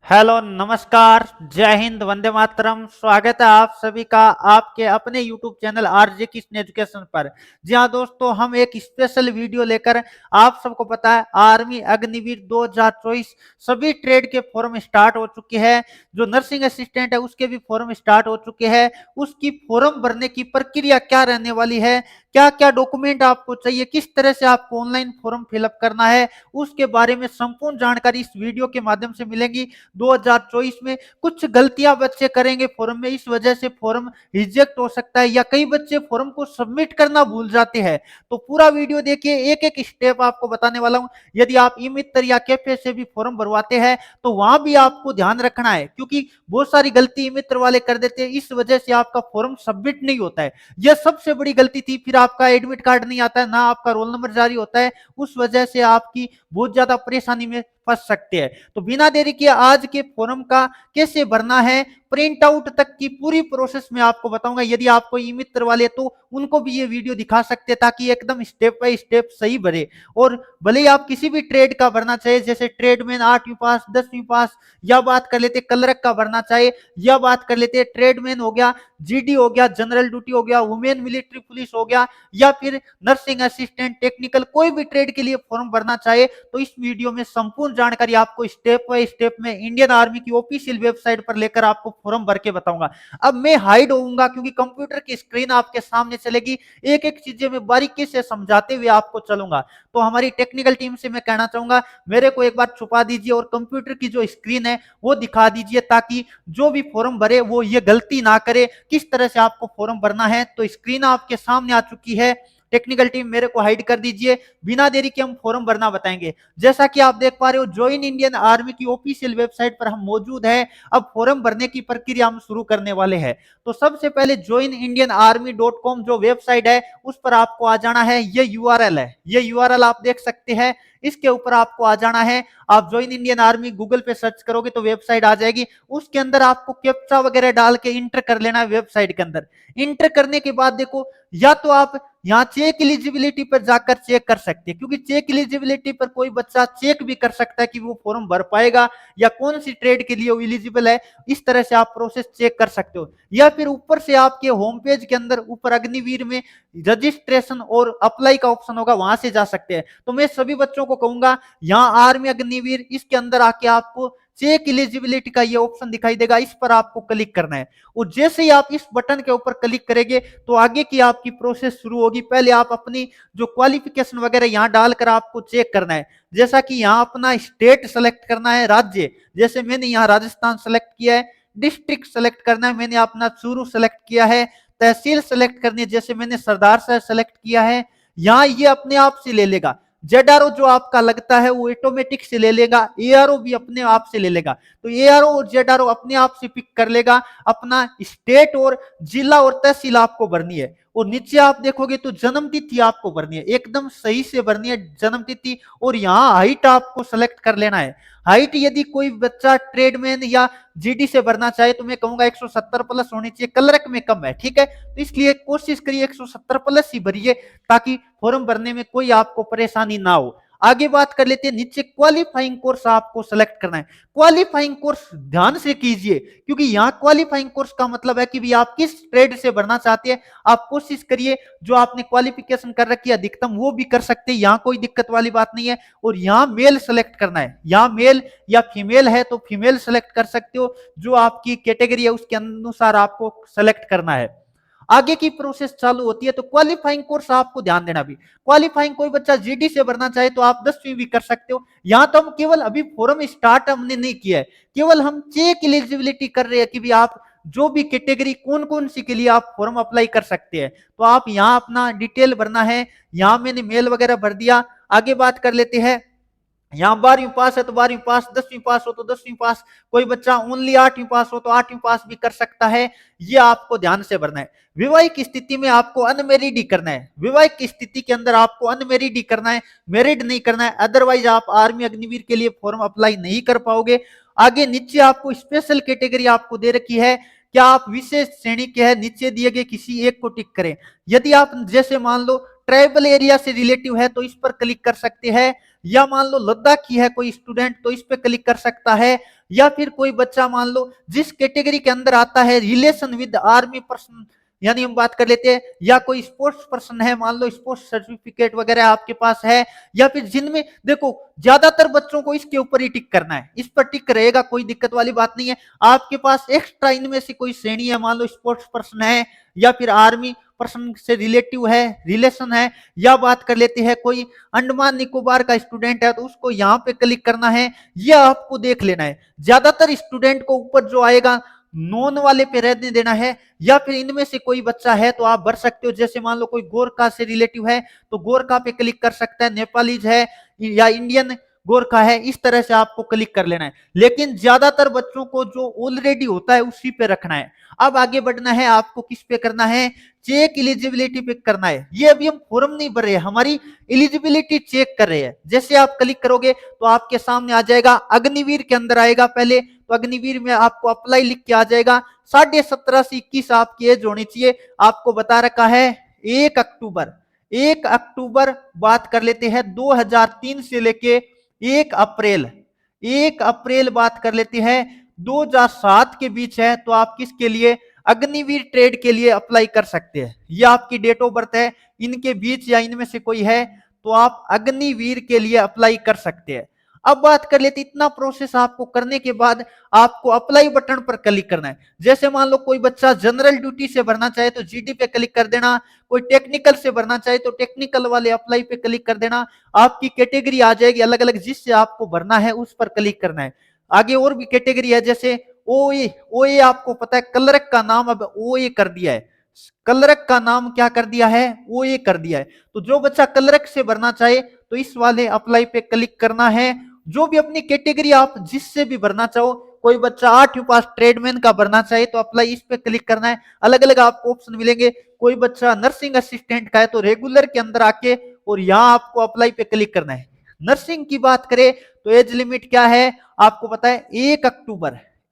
Hello नमस्कार जय हिंद वंदे मातरम। स्वागत है आप सभी का आपके अपने YouTube channel RJ Krishna education पर। जी हाँ दोस्तों, हम एक स्पेशल वीडियो लेकर आप सबको पता है आर्मी अग्निवीर 2024 सभी ट्रेड के फॉर्म स्टार्ट हो चुके हैं। जो नर्सिंग असिस्टेंट है उसके भी फॉर्म स्टार्ट हो चुके हैं। उसकी फॉर्म भरने की प्रक्रिया क्या रहने वाली है, क्या क्या डॉक्यूमेंट आपको चाहिए, किस तरह से आपको ऑनलाइन फॉर्म फिलअप करना है, उसके बारे में संपूर्ण जानकारी इस वीडियो के माध्यम से मिलेगी। 2024 में कुछ गलतियां बच्चे करेंगे फॉर्म में, इस वजह से फॉर्म रिजेक्ट हो सकता है या कई बच्चे फॉर्म को सबमिट करना भूल जाते हैं। तो पूरा वीडियो देखिए, एक एक स्टेप आपको बताने वाला हूं। यदि आप ई मित्र या कैफे से भी फॉर्म भरवाते हैं तो वहां भी आपको ध्यान रखना है, क्योंकि बहुत सारी गलती ई मित्र वाले कर देते हैं, इस वजह से आपका फॉर्म सबमिट नहीं होता है। यह सबसे बड़ी गलती थी। फिर आपका एडमिट कार्ड नहीं आता है, ना आपका रोल नंबर जारी होता है, उस वजह से आपकी बहुत ज्यादा परेशानी में फंस सकते हैं। तो बिना देरी किए आज के फॉर्म का कैसे भरना है, प्रिंट आउट तक की पूरी प्रोसेस में आपको बताऊंगा। यदि आपको ई मित्र वाले तो उनको भी ये वीडियो दिखा सकते हैं, ताकि एकदम स्टेप बाय स्टेप सही भरे। और भले ही आप किसी भी ट्रेड का भरना चाहे, जैसे ट्रेडमैन 8वीं पास 10वीं पास, या बात कर लेते क्लर्क का भरना चाहे, या बात कर लेते ट्रेडमैन हो गया, जीडी हो गया, जनरल ड्यूटी हो गया, वुमेन मिलिट्री पुलिस हो गया, या फिर नर्सिंग असिस्टेंट, टेक्निकल, कोई भी ट्रेड के लिए फॉर्म भरना चाहे तो इस वीडियो में संपूर्ण जानकारी आपको स्टेप बाय स्टेप में इंडियन आर्मी की ऑफिशियल वेबसाइट पर लेकर आपको फॉर्म भर के बताऊंगा। अब मैं हाइड होऊंगा क्योंकि कंप्यूटर की स्क्रीन आपके सामने चलेगी, एक एक चीजें मैं बारीकी से समझाते हुए आपको चलूंगा। तो हमारी टेक्निकल टीम से मैं कहना चाहूंगा, मेरे को एक बार छुपा दीजिए और कंप्यूटर की जो स्क्रीन है वो दिखा दीजिए, ताकि जो भी फॉर्म भरे वो ये गलती ना करे किस तरह से आपको फॉर्म भरना है। तो स्क्रीन आपके सामने आ चुकी है। टेक्निकल टीम मेरे को हाइड कर दीजिए, बिना देरी के हम फॉर्म भरना बताएंगे। जैसा कि आप देख पा रहे हो, ज्वाइन इंडियन आर्मी की ऑफिशियल वेबसाइट पर हम मौजूद हैं। अब फॉर्म भरने की प्रक्रिया हम शुरू करने वाले हैं। तो सबसे पहले joinindianarmy.com जो वेबसाइट है उस पर आपको आ जाना है। ये यूआरएल है, ये यूआरएल आप देख सकते हैं, इसके ऊपर आपको आ जाना है। आप ज्वाइन इंडियन आर्मी गूगल पे सर्च करोगे तो वेबसाइट आ जाएगी। उसके अंदर आपको कैप्चा वगैरह डाल के इंटर कर लेना है। वेबसाइट के अंदर इंटर करने के बाद देखो, या तो आप यहाँ चेक एलिजिबिलिटी पर जाकर चेक कर सकते हैं, क्योंकि चेक एलिजिबिलिटी पर कोई बच्चा चेक भी कर सकता है कि वो फॉर्म भर पाएगा या कौन सी ट्रेड के लिए वो एलिजिबल है। इस तरह से आप प्रोसेस चेक कर सकते हो। या फिर ऊपर से आपके होम पेज के अंदर ऊपर अग्निवीर में रजिस्ट्रेशन और अप्लाई का ऑप्शन होगा, वहां से जा सकते हैं। तो मैं सभी बच्चों को कहूंगा, यहाँ आर्मी अग्निवीर, इसके अंदर आके आपको चेक एलिजिबिलिटी का ये ऑप्शन दिखाई देगा, इस पर आपको क्लिक करना है। और जैसे ही आप इस बटन के ऊपर क्लिक करेंगे तो आगे की आपकी प्रोसेस शुरू होगी। पहले आप अपनी जो क्वालिफिकेशन वगैरह यहाँ डालकर आपको चेक करना है। जैसा कि यहाँ अपना स्टेट सेलेक्ट करना है, राज्य, जैसे मैंने यहाँ राजस्थान सेलेक्ट किया है। डिस्ट्रिक्ट सेलेक्ट करना है, मैंने अपना चूरू सेलेक्ट किया है। तहसील सेलेक्ट करनी है, जैसे मैंने सरदार साहब सेलेक्ट किया है। यहाँ ये अपने आप से ले लेगा। जेडआरओ जो आपका लगता है वो ऑटोमेटिक से ले लेगा, एआरओ भी अपने आप से ले लेगा। तो एआरओ और जेडआरओ अपने आप से पिक कर लेगा। अपना स्टेट और जिला और तहसील आपको भरनी है। और नीचे आप देखोगे तो जन्म तिथि आपको भरनी है, एकदम सही से भरनी है जन्म तिथि। और यहाँ हाइट आपको सेलेक्ट कर लेना है। हाइट यदि कोई बच्चा ट्रेडमैन या जीडी से भरना चाहे तो मैं कहूंगा 170 प्लस होनी चाहिए, क्लर्क में कम है, ठीक है। तो इसलिए कोशिश करिए 170 प्लस ही भरिए, ताकि फॉर्म भरने में कोई आपको परेशानी ना हो। आगे बात कर लेते हैं, नीचे क्वालिफाइंग कोर्स आपको सेलेक्ट करना है। क्वालिफाइंग कोर्स ध्यान से कीजिए, क्योंकि यहाँ क्वालिफाइंग कोर्स का मतलब है कि भी आप किस ट्रेड से भरना चाहते हैं। आप कोशिश करिए जो आपने क्वालिफिकेशन कर रखी है अधिकतम वो भी कर सकते हैं, यहाँ कोई दिक्कत वाली बात नहीं है। और यहाँ मेल सेलेक्ट करना है, यहाँ मेल या फीमेल है तो फीमेल सेलेक्ट कर सकते हो, जो आपकी कैटेगरी है उसके अनुसार आपको सेलेक्ट करना है। आगे की प्रोसेस चालू होती है। तो क्वालिफाइंग कोर्स आपको ध्यान देना भी, क्वालिफाइंग कोई बच्चा जीडी से भरना चाहे तो आप 10वीं भी कर सकते हो। यहां तो हम केवल अभी फॉर्म स्टार्ट हमने नहीं किया है, केवल हम चेक एलिजिबिलिटी कर रहे हैं कि भी आप जो भी कैटेगरी कौन कौन सी के लिए आप फॉर्म अप्लाई कर सकते हैं। तो आप यहाँ अपना डिटेल भरना है। यहाँ मैंने मेल वगैरह भर दिया। आगे बात कर लेते हैं, यहाँ 12वीं पास है तो 12वीं पास, 10वीं पास हो तो 10वीं पास, कोई बच्चा ओनली 8वीं पास हो तो 8वीं पास भी कर सकता है। ये आपको ध्यान से भरना है। विवाहिक स्थिति में आपको अनमेरिड ही करना है, विवाहिक स्थिति के अंदर आपको अनमेरिड ही करना है, मैरिड नहीं करना है, अदरवाइज आप आर्मी अग्निवीर के लिए फॉर्म अप्लाई नहीं कर पाओगे। आगे नीचे आपको स्पेशल कैटेगरी आपको दे रखी है, क्या आप विशेष श्रेणी के हैं, नीचे दिए गए किसी एक को टिक करें। यदि आप जैसे मान लो ट्राइबल एरिया से रिलेटिव है तो इस पर क्लिक कर सकते हैं, या मान लो लद्दाख की है कोई स्टूडेंट तो इस पे क्लिक कर सकता है, या फिर कोई बच्चा मान लो जिस कैटेगरी के अंदर आता है रिलेशन विद आर्मी पर्सन, यानी हम बात कर लेते हैं, या कोई स्पोर्ट्स पर्सन है, मान लो स्पोर्ट्स सर्टिफिकेट वगैरह आपके पास है, या फिर जिनमें देखो ज्यादातर बच्चों को इसके ऊपर ही टिक करना है, इस पर टिक रहेगा, कोई दिक्कत वाली बात नहीं है। आपके पास एक्स्ट्रा इनमें से कोई श्रेणी है, मान लो स्पोर्ट्स पर्सन है या फिर आर्मी पर्सन से रिलेटिव है, रिलेशन है, या बात कर लेते हैं कोई अंडमान निकोबार का स्टूडेंट है तो उसको यहाँ पे क्लिक करना है, यह आपको देख लेना है। ज्यादातर स्टूडेंट को ऊपर जो आएगा नॉन वाले पे रहने देना है, या फिर इनमें से कोई बच्चा है तो आप भर सकते हो, जैसे मान लो कोई गोरखा से रिलेटिव है तो गोरखा पे क्लिक कर सकता है, नेपालीज है या इंडियन गोरखा है, इस तरह से आपको क्लिक कर लेना है। लेकिन ज्यादातर बच्चों को जो ऑलरेडी होता है उसी पे रखना है। अब आगे बढ़ना है, आपको किस पे करना है, चेक एलिजिबिलिटी पे करना है। ये अभी हम फॉर्म नहीं भर रहे हैं, हमारी एलिजिबिलिटी चेक कर रहे हैं। जैसे आप क्लिक करोगे तो आपके सामने आ जाएगा, अग्निवीर के अंदर आएगा पहले, तो अग्निवीर में आपको अप्लाई लिख के आ जाएगा। 17.5 से 21 आपकी एज होनी चाहिए, आपको बता रखा है 1 अक्टूबर बात कर लेते हैं 2003 से लेके 1 अप्रैल बात कर लेते हैं 2007 के बीच है, तो आप किसके लिए, अग्निवीर ट्रेड के लिए अप्लाई कर सकते हैं। ये आपकी डेट ऑफ बर्थ है, इनके बीच या इनमें से कोई है तो आप अग्निवीर के लिए अप्लाई कर सकते हैं। अब बात कर लेते, इतना प्रोसेस आपको करने के बाद आपको अप्लाई बटन पर क्लिक करना है। जैसे मान लो कोई बच्चा जनरल ड्यूटी से भरना चाहे तो जीडी पे क्लिक कर देना, कोई टेक्निकल से भरना चाहे तो टेक्निकल वाले अप्लाई पे क्लिक कर देना, आपकी कैटेगरी आ जाएगी अलग अलग, जिससे आपको भरना है उस पर क्लिक करना है। आगे और भी कैटेगरी है, जैसे ओए आपको पता है क्लर्क का नाम अब ओए कर दिया है, क्लर्क का नाम क्या कर दिया है, ओए कर दिया है। तो जो बच्चा क्लर्क से भरना चाहे तो इस वाले अप्लाई पे क्लिक करना है। जो भी अपनी कैटेगरी आप जिससे भी भरना चाहो, कोई बच्चा 8वीं पास ट्रेडमैन का भरना चाहे तो अप्लाई इस पे क्लिक करना है, अलग अलग आपको ऑप्शन मिलेंगे। कोई बच्चा नर्सिंग असिस्टेंट का है तो रेगुलर के अंदर आके और यहाँ आपको अप्लाई पे क्लिक करना है। नर्सिंग की बात करें तो एज लिमिट क्या है आपको पता है,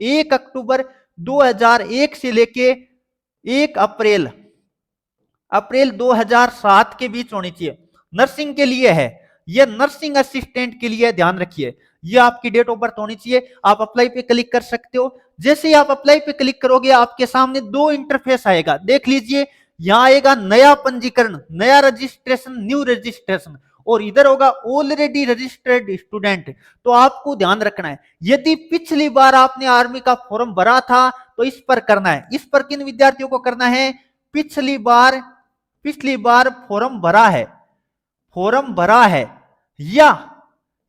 1 अक्टूबर 2001 से लेके 1 अप्रैल 2007 के बीच होनी चाहिए। नर्सिंग के लिए है, ये नर्सिंग असिस्टेंट के लिए ध्यान रखिए, ये आपकी डेट ऑफ बर्थ होनी चाहिए। आप अप्लाई पे क्लिक कर सकते हो। जैसे ही आप अप्लाई पे क्लिक करोगे आपके सामने दो इंटरफेस आएगा, देख लीजिए, यहाँ आएगा नया पंजीकरण, नया रजिस्ट्रेशन, न्यू रजिस्ट्रेशन, और इधर होगा ऑलरेडी रजिस्टर्ड स्टूडेंट। तो आपको ध्यान रखना है, यदि पिछली बार आपने आर्मी का फॉर्म भरा था तो इस पर करना है। इस पर किन विद्यार्थियों को करना है, पिछली बार फॉर्म भरा है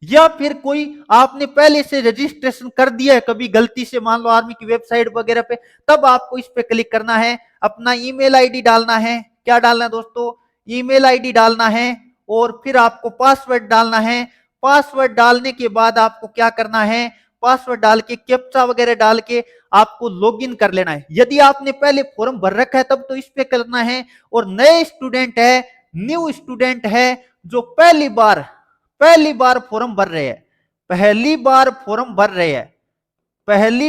या फिर कोई आपने पहले से रजिस्ट्रेशन कर दिया है कभी गलती से, मान लो आर्मी की वेबसाइट वगैरह पे, तब आपको इस पे क्लिक करना है। अपना ईमेल आईडी डालना है, क्या डालना है दोस्तों, ईमेल आईडी डालना है, और फिर आपको पासवर्ड डालना है। पासवर्ड डालने के बाद आपको क्या करना है, पासवर्ड डाल के कैप्चा वगैरह डाल के आपको लॉगिन कर लेना है। यदि आपने पहले फॉर्म भर रखा है तब तो इस पे करना है, और नए स्टूडेंट है, न्यू स्टूडेंट है जो पहली बार फॉर्म भर रहे हैं, पहली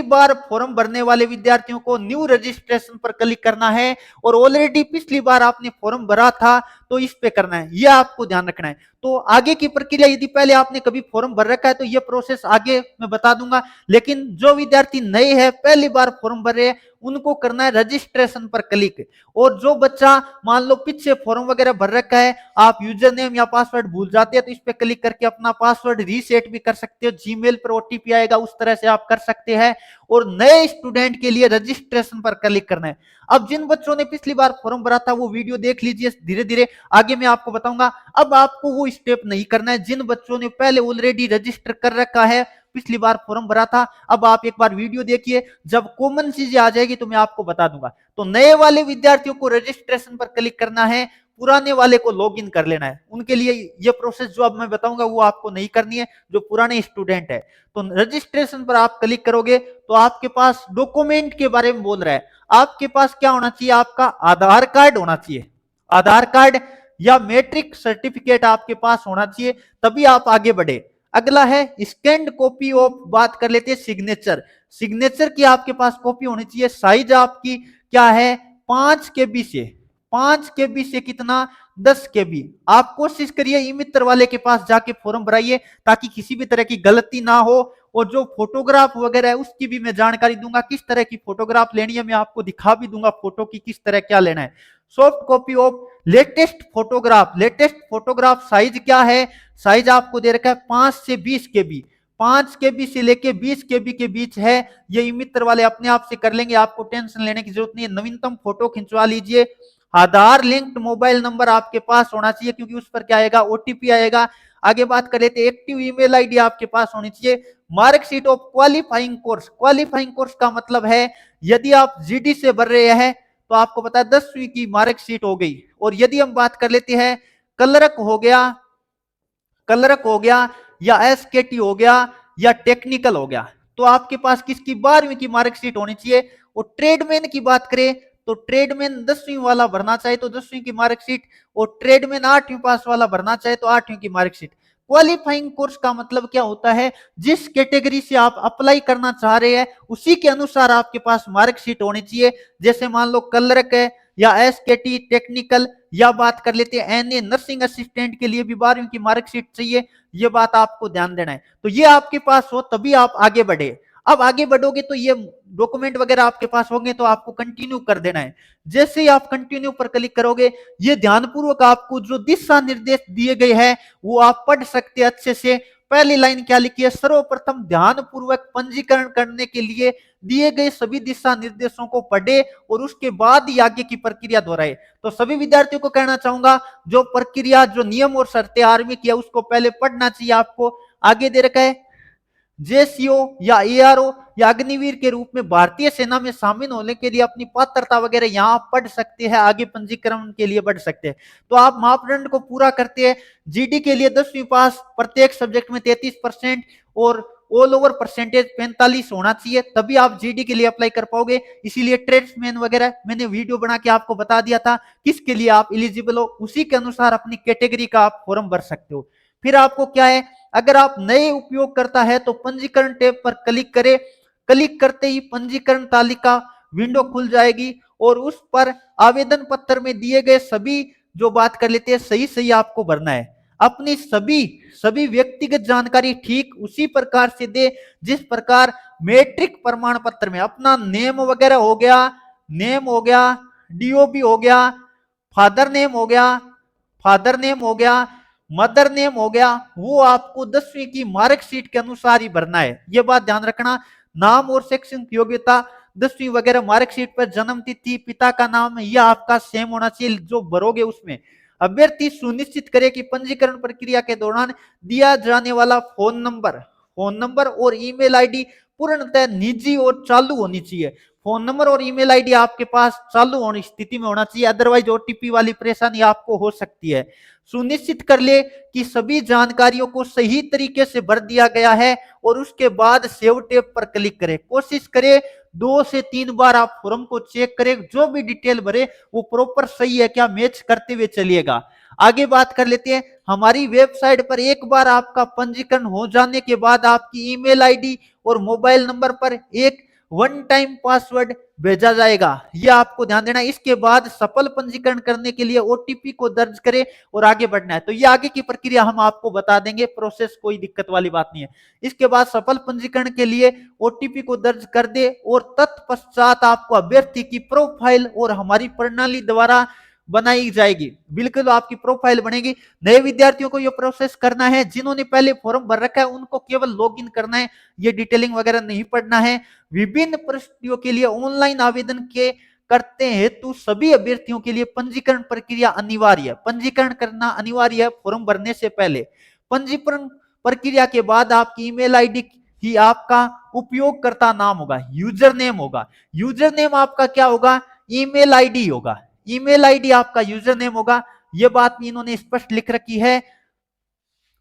बार फॉर्म भरने वाले विद्यार्थियों को न्यू रजिस्ट्रेशन पर क्लिक करना है, और ऑलरेडी पिछली बार आपने फॉर्म भरा था तो इस पे करना है, यह आपको ध्यान रखना है। तो आगे की प्रक्रिया, यदि पहले आपने कभी फॉर्म भर रखा है तो यह प्रोसेस आगे मैं बता दूंगा, लेकिन जो विद्यार्थी नए हैं पहली बार फॉर्म भर रहे हैं उनको करना है रजिस्ट्रेशन पर क्लिक। और जो बच्चा मान लो पीछे फॉर्म वगैरह भर रखा है, आप यूजर नेम या पासवर्ड भूल जाते हैं तो इस पे क्लिक करके अपना पासवर्ड रीसेट भी कर सकते हो, जीमेल पर ओटीपी आएगा उस तरह से आप कर सकते हैं। और नए स्टूडेंट के लिए रजिस्ट्रेशन पर क्लिक करना है। अब जिन बच्चों ने पिछली बार फॉर्म भरा था वो वीडियो देख लीजिए, धीरे धीरे आगे मैं आपको बताऊंगा। अब आपको वो स्टेप नहीं करना है जिन बच्चों ने पहले ऑलरेडी रजिस्टर कर रखा है, पिछली बार फॉर्म भरा था। अब आप एक बार वीडियो देखिए, जब कॉमन चीजें आ जाएगी तो मैं आपको बता दूंगा। तो नए वाले विद्यार्थियों को रजिस्ट्रेशन पर क्लिक करना है, पुराने वाले को लॉग इन कर लेना है। उनके लिए ये प्रोसेस जो अब मैं बताऊंगा वो आपको नहीं करनी है, जो पुराने स्टूडेंट है। तो रजिस्ट्रेशन पर आप क्लिक करोगे तो आपके पास डॉक्यूमेंट के बारे में बोल रहा है, आपके पास क्या होना चाहिए, आपका आधार कार्ड होना चाहिए, आधार कार्ड या मैट्रिक सर्टिफिकेट आपके पास होना चाहिए, तभी आप आगे बढ़े। अगला है स्कैन्ड कॉपी ऑफ, बात कर लेते हैं सिग्नेचर, सिग्नेचर की आपके पास कॉपी होनी चाहिए। साइज आपकी क्या है, 5 KB से, 5 KB से कितना, 10 KB। आप कोशिश करिए ई मित्र वाले के पास जाके फॉर्म भराइए ताकि किसी भी तरह की गलती ना हो और जो फोटोग्राफ वगैरह है उसकी भी मैं जानकारी दूंगा, किस तरह की फोटोग्राफ लेनी है मैं आपको दिखा भी दूंगा, फोटो की किस तरह क्या लेना है। Soft copy of latest photograph size क्या है, साइज आपको दे रखा है 5 से 20 के बी, 5 के बी से लेके 20 के बी के बीच है। ये मित्र वाले अपने आप से कर लेंगे, आपको टेंशन लेने की जरूरत नहीं है। नवीनतम फोटो खिंचवा लीजिए। आधार लिंक्ड मोबाइल नंबर आपके पास होना चाहिए, क्योंकि उस पर क्या आएगा, ओटीपी आएगा। आगे बात कर लेते हैं, एक्टिव ईमेल आईडी आपके पास होनी चाहिए। मार्कशीट ऑफ क्वालिफाइंग कोर्स का मतलब है यदि आप जीडी से भर रहे हैं तो आपको पता है 10वीं की मार्कशीट हो गई। और यदि हम बात कर लेते हैं क्लर्क हो गया या एसकेटी हो गया या टेक्निकल हो गया, तो आपके पास किसकी 12वीं की मार्कशीट होनी चाहिए। और ट्रेडमैन की बात करें तो ट्रेडमैन 10वीं वाला भरना चाहे तो 10वीं की मार्कशीट, और ट्रेडमैन 8वीं पास वाला भरना चाहे तो 8वीं की मार्कशीट। क्वालिफाइंग कोर्स का मतलब क्या होता है, जिस कैटेगरी से आप अप्लाई करना चाह रहे हैं उसी के अनुसार आपके पास मार्कशीट होनी चाहिए। जैसे मान लो क्लर्क है या एसकेटी टेक्निकल, या बात कर लेते हैं एनए नर्सिंग असिस्टेंट के लिए भी 12वीं की मार्कशीट चाहिए। ये बात आपको ध्यान देना है। तो ये आपके पास हो तभी आप आगे बढ़े। अब आगे बढ़ोगे तो ये डॉक्यूमेंट वगैरह आपके पास होंगे तो आपको कंटिन्यू कर देना है। जैसे ही आप कंटिन्यू पर क्लिक करोगे, ये ध्यानपूर्वक आपको जो दिशा निर्देश दिए गए हैं वो आप पढ़ सकते हैं अच्छे से। पहली लाइन क्या लिखी है, सर्वप्रथम ध्यानपूर्वक पंजीकरण करने के लिए दिए गए सभी दिशा निर्देशों को पढ़े और उसके बाद ही आगे की प्रक्रिया दोहराए। तो सभी विद्यार्थियों को कहना चाहूंगा, जो प्रक्रिया जो नियम और शर्तें आर्मी की है उसको पहले पढ़ना चाहिए आपको। आगे दे रखा है जेसीओ या एआरओ या अग्निवीर के रूप में भारतीय सेना में शामिल होने के लिए अपनी पात्रता वगैरह यहाँ पढ़ सकते हैं, आगे पंजीकरण के लिए बढ़ सकते हैं। तो आप मापदंड को पूरा करते हैं। जीडी के लिए 10वीं पास, प्रत्येक सब्जेक्ट में 33% और ऑल ओवर परसेंटेज 45 होना चाहिए, तभी आप जीडी के लिए अप्लाई कर पाओगे। इसीलिए ट्रेड्समैन वगैरह मैंने वीडियो बना के आपको बता दिया था किसके लिए आप एलिजिबल हो, उसी के अनुसार अपनी कैटेगरी का आप फॉर्म भर सकते हो। फिर आपको क्या है, अगर आप नए उपयोगकर्ता है तो पंजीकरण टैब पर क्लिक करें। क्लिक करते ही पंजीकरण तालिका विंडो खुल जाएगी और उस पर आवेदन पत्र में दिए गए सभी, जो बात कर लेते हैं, सही सही आपको भरना है। अपनी सभी व्यक्तिगत जानकारी ठीक उसी प्रकार से दे जिस प्रकार मैट्रिक प्रमाण पत्र में अपना नेम वगैरह हो गया, डीओबी हो गया, फादर नेम हो गया, मदर नेम हो गया, वो आपको 10वीं की मार्कशीट के अनुसार ही भरना है। ये बात ध्यान रखना। नाम और शैक्षणिक योग्यता 10वीं वगैरह मार्कशीट पर जन्म तिथि, पिता का नाम, यह आपका सेम होना चाहिए जो भरोगे उसमें। अभ्यर्थी सुनिश्चित करे कि पंजीकरण प्रक्रिया के दौरान दिया जाने वाला फोन नंबर और ईमेल आईडी पूर्णतः निजी और चालू होनी चाहिए। फोन नंबर और ईमेल आईडी आपके पास चालू होनी स्थिति में होना चाहिए, अदरवाइज ओटीपी वाली परेशानी आपको हो सकती है। सुनिश्चित कर ले कि सभी जानकारियों को सही तरीके से भर दिया गया है और उसके बाद सेव टैब पर क्लिक करें। कोशिश करें 2 से 3 बार आप फॉर्म को चेक करें, जो भी डिटेल भरे वो प्रॉपर सही है क्या, मैच करते हुए चलिएगा। आगे बात कर लेते हैं, हमारी वेबसाइट पर एक बार आपका पंजीकरण हो जाने के बाद आपकी ईमेल आईडी और मोबाइल नंबर पर एक वन टाइम पासवर्ड भेजा जाएगा, यह आपको ध्यान देना। इसके बाद सफल पंजीकरण करने के लिए ओटीपी को दर्ज करें और आगे बढ़ना है। तो ये आगे की प्रक्रिया हम आपको बता देंगे, प्रोसेस कोई दिक्कत वाली बात नहीं है। इसके बाद सफल पंजीकरण के लिए ओटीपी को दर्ज कर दे और तत्पश्चात आपको अभ्यर्थी की प्रोफाइल और हमारी प्रणाली द्वारा बनाई जाएगी। बिल्कुल आपकी प्रोफाइल बनेगी। नए विद्यार्थियों को यह प्रोसेस करना है, जिन्होंने पहले फॉर्म भर रखा है उनको केवल लॉगिन करना है, ये डिटेलिंग वगैरह नहीं पढ़ना है। विभिन्न परिस्थितियों के लिए ऑनलाइन आवेदन के करते हेतु सभी अभ्यर्थियों के लिए पंजीकरण प्रक्रिया अनिवार्य है। पंजीकरण करना अनिवार्य है फॉर्म भरने से पहले। पंजीकरण प्रक्रिया के बाद आपकी ईमेल आईडी ही आपका उपयोगकर्ता नाम होगा, यूजर नेम होगा। यूजर नेम आपका क्या होगा, ईमेल आईडी होगा। ईमेल आईडी आपका यूजर नेम होगा। यह बात इन्होंने स्पष्ट लिख रखी है।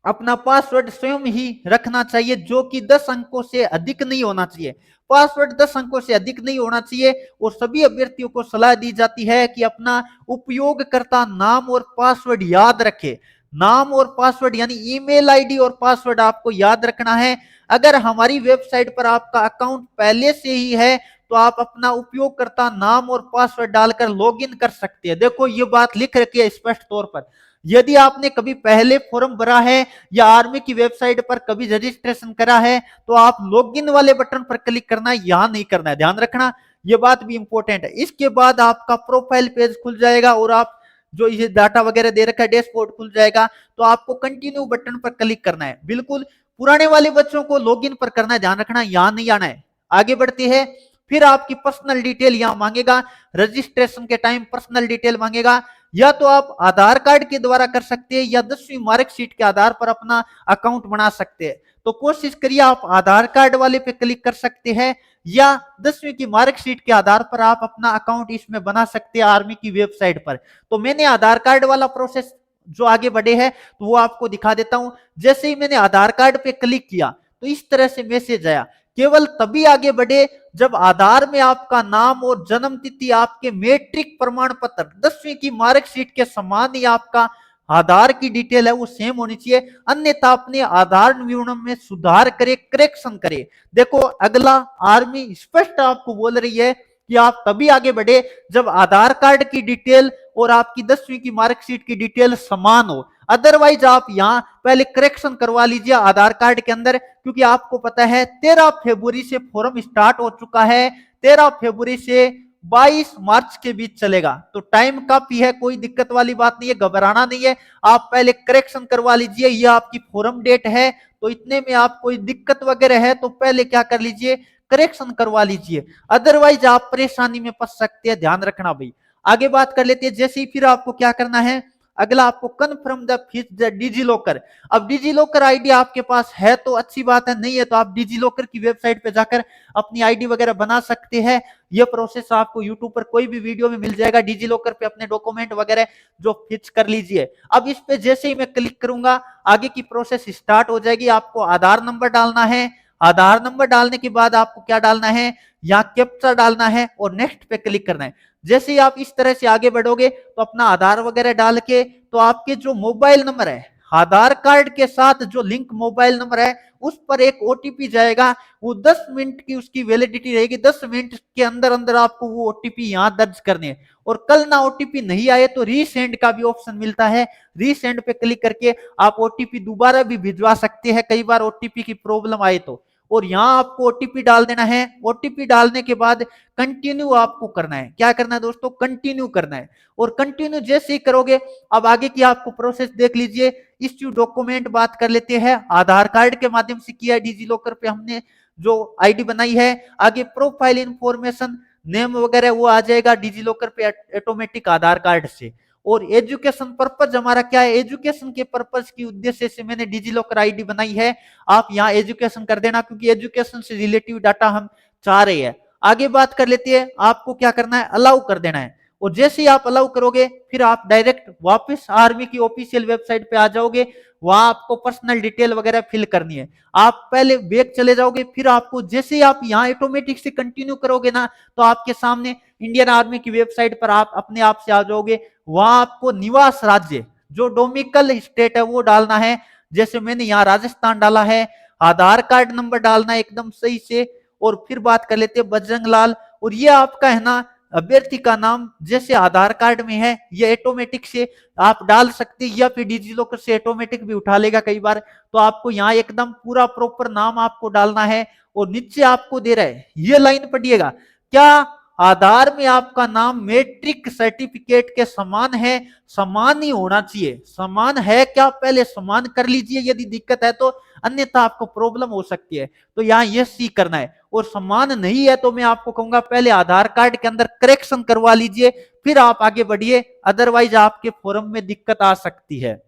अपना पासवर्ड स्वयं ही रखना चाहिए, जो कि 10 अंकों से अधिक नहीं होना चाहिए। पासवर्ड 10 अंकों से अधिक नहीं होना चाहिए। और सभी अभ्यर्थियों को सलाह दी जाती है कि अपना उपयोगकर्ता नाम और पासवर्ड याद रखें। नाम और पासवर्ड यानी ईमेल आईडी और पासवर्ड आपको याद रखना है। अगर हमारी वेबसाइट पर आपका अकाउंट पहले से ही है तो आप अपना उपयोगकर्ता नाम और पासवर्ड डालकर लॉगिन कर सकते हैं। देखो ये बात लिख रखी है स्पष्ट तौर पर। यदि आपने कभी पहले फॉर्म भरा है या आर्मी की वेबसाइट पर कभी रजिस्ट्रेशन करा है तो आप लॉगिन वाले बटन पर क्लिक करना है, यहां नहीं करना है, ध्यान रखना, ये बात भी इंपॉर्टेंट है। इसके बाद आपका प्रोफाइल पेज खुल जाएगा और आप जो ये डाटा वगैरह दे रखा है डैशबोर्ड खुल जाएगा, तो आपको कंटिन्यू बटन पर क्लिक करना है। बिल्कुल पुराने वाले बच्चों को लॉगिन पर करना है, ध्यान रखना, यहां नहीं आना है। आगे बढ़ती है, फिर आपकी पर्सनल डिटेल यहां मांगेगा, रजिस्ट्रेशन के टाइम पर्सनल डिटेल मांगेगा। या तो आप आधार कार्ड के द्वारा कर सकते हैं या 10वीं मार्कशीट के आधार पर अपना अकाउंट बना सकते हैं। तो कोशिश करिए आप आधार कार्ड वाले पे क्लिक कर सकते हैं या 10वीं की मार्कशीट के आधार पर आप अपना अकाउंट इसमें बना सकते हैं आर्मी की वेबसाइट पर। तो मैंने आधार कार्ड वाला प्रोसेस जो आगे बढ़े है तो वो आपको दिखा देता हूं। जैसे ही मैंने आधार कार्ड पे क्लिक किया तो इस तरह से मैसेज आया। केवल तभी आगे बढ़े जब आधार में आपका नाम और जन्म तिथि आपके मैट्रिक प्रमाण पत्र 10वीं की मार्कशीट के समान ही आपका आधार की डिटेल है वो सेम होनी चाहिए, अन्यथा अपने आधार विवरण में सुधार करे, करेक्शन करे। देखो अगला आर्मी स्पष्ट आपको बोल रही है कि आप तभी आगे बढ़े जब आधार कार्ड की डिटेल और आपकी 10वीं की मार्कशीट की डिटेल समान हो। अदरवाइज आप यहां पहले करेक्शन करवा लीजिए आधार कार्ड के अंदर, क्योंकि आपको पता है 13 फरवरी से फॉर्म स्टार्ट हो चुका है, 13 फरवरी से 22 मार्च के बीच चलेगा। तो टाइम काफी है, कोई दिक्कत वाली बात नहीं है, घबराना नहीं है। आप पहले करेक्शन करवा लीजिए, ये आपकी फॉर्म डेट है तो इतने में आप कोई दिक्कत वगैरह है तो पहले क्या कर लीजिए, करेक्शन करवा लीजिए, अदरवाइज आप परेशानी में फंस सकते हैं, ध्यान रखना भाई। आगे बात कर लेते हैं। जैसे ही फिर आपको क्या करना है, अगला आपको confirm the fees the DigiLocker. अब डिजी लॉकर आईडी आपके पास है तो अच्छी बात है, नहीं है तो आप डिजी लॉकर की वेबसाइट पे जाकर अपनी आईडी वगैरह बना सकते हैं। यह प्रोसेस आपको यूट्यूब पर कोई भी वीडियो में मिल जाएगा। डिजी लॉकर पे अपने डॉक्यूमेंट वगैरह जो फिक्स कर लीजिए। अब इस पे जैसे ही मैं क्लिक करूंगा आगे की प्रोसेस स्टार्ट हो जाएगी। आपको आधार नंबर डालना है, आधार नंबर डालने के बाद आपको क्या डालना है, यहाँ कैप्चा डालना है और नेक्स्ट पे क्लिक करना है। जैसे ही आप इस तरह से आगे बढ़ोगे तो अपना आधार वगैरह डाल के तो आपके जो मोबाइल नंबर है, आधार कार्ड के साथ जो लिंक मोबाइल नंबर है उस पर एक ओटीपी जाएगा। वो 10 मिनट की उसकी वैलिडिटी रहेगी, 10 मिनट के अंदर अंदर आपको वो ओटीपी यहाँ दर्ज करने हैं। और कल ना ओटीपी नहीं आए तो रीसेंड का भी ऑप्शन मिलता है, रीसेंड पे क्लिक करके आप ओटीपी दोबारा भी भिजवा सकते हैं, कई बार ओटीपी की प्रॉब्लम आए तो। और यहाँ आपको ओटीपी डाल देना है। ओटीपी डालने के बाद कंटिन्यू आपको करना है। क्या करना है दोस्तों, कंटिन्यू करना है। और कंटिन्यू जैसे ही करोगे अब आगे की आपको प्रोसेस देख लीजिए। इश्यू डॉक्यूमेंट बात कर लेते हैं, आधार कार्ड के माध्यम से किया, डिजी लॉकर पे हमने जो आईडी बनाई है। आगे प्रोफाइल इंफॉर्मेशन नेम वगैरह वो आ जाएगा डिजी लॉकर पे ऑटोमेटिक आधार कार्ड से। और एजुकेशन पर्पज हमारा क्या है, एजुकेशन के पर्पज की उद्देश्य से मैंने डिजी लॉकर आईडी बनाई है। आप यहाँ एजुकेशन कर देना क्योंकि एजुकेशन से रिलेटिव डाटा हम चाह रहे हैं। आगे बात कर लेते हैं, आपको क्या करना है, अलाउ कर देना है। और जैसे ही आप अलाउ करोगे फिर आप डायरेक्ट वापस आर्मी की ऑफिशियल वेबसाइट पे आ जाओगे। वहां आपको पर्सनल डिटेल वगैरह फिल करनी है। आप पहले बैक चले जाओगे, फिर आपको जैसे ही आप यहाँ ऑटोमेटिक से कंटिन्यू करोगे ना तो आपके सामने इंडियन आर्मी की वेबसाइट पर आप अपने आप से आ जाओगे। वहां आपको निवास राज्य जो डोमिकल स्टेट है वो डालना है। जैसे मैंने यहाँ राजस्थान डाला है, आधार कार्ड नंबर डालना है एकदम सही से। और फिर बात कर लेते हैं बजरंग लाल। और ये आपका है ना अभ्यर्थी का नाम जैसे आधार कार्ड में है ये ऑटोमेटिक से आप डाल सकते हैं या फिर डिजी लॉकर से ऑटोमेटिक भी उठा लेगा कई बार। तो आपको यहाँ एकदम पूरा प्रॉपर नाम आपको डालना है। और नीचे आपको दे रहा है ये लाइन पढ़िएगा, क्या आधार में आपका नाम मैट्रिक सर्टिफिकेट के समान है, समान ही होना चाहिए। समान है क्या, पहले समान कर लीजिए यदि दिक्कत है तो, अन्यथा आपको प्रॉब्लम हो सकती है। तो यहाँ ये सी करना है। और समान नहीं है तो मैं आपको कहूंगा पहले आधार कार्ड के अंदर करेक्शन करवा लीजिए फिर आप आगे बढ़िए, अदरवाइज आपके फॉर्म में दिक्कत आ सकती है।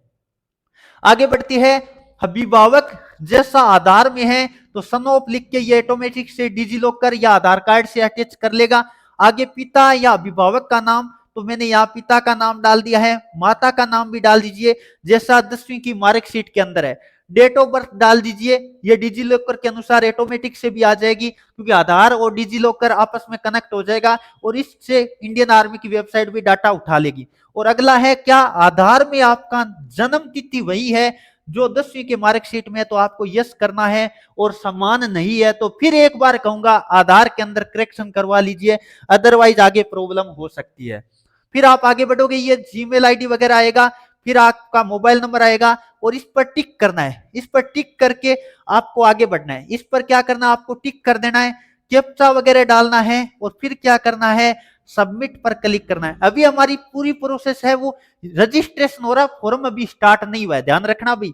आगे बढ़ती है, अभिभावक जैसा आधार में है तो सन ऑफ लिख के ये ऑटोमेटिक से डिजी लॉकर या आधार कार्ड से अटैच कर लेगा। आगे पिता या अभिभावक का नाम तो मैंने यहाँ पिता का नाम डाल दिया है, माता का नाम भी डाल दीजिए जैसा 10वीं की मार्कशीट के अंदर है। डेट ऑफ बर्थ डाल दीजिए, ये डिजी लॉकर के अनुसार ऑटोमेटिक से भी आ जाएगी क्योंकि आधार और डिजी लॉकर आपस में कनेक्ट हो जाएगा और इससे इंडियन आर्मी की वेबसाइट भी डाटा उठा लेगी। और अगला है, क्या आधार में आपका जन्म तिथि वही है जो 10वीं के मार्कशीट में, तो आपको यस करना है। और समान नहीं है तो फिर एक बार कहूंगा आधार के अंदर करेक्शन करवा लीजिए, अदरवाइज आगे प्रॉब्लम हो सकती है। फिर आप आगे बढ़ोगे, ये जीमेल आईडी वगैरह आएगा, फिर आपका मोबाइल नंबर आएगा और इस पर टिक करना है। इस पर टिक करके आपको आगे बढ़ना है। इस पर क्या करना है, आपको टिक कर देना है, कैप्चा वगैरह डालना है और फिर क्या करना है, सबमिट पर क्लिक करना है। अभी हमारी पूरी प्रोसेस है वो रजिस्ट्रेशन हो रहा, फॉर्म अभी स्टार्ट नहीं हुआ है, ध्यान रखना। भी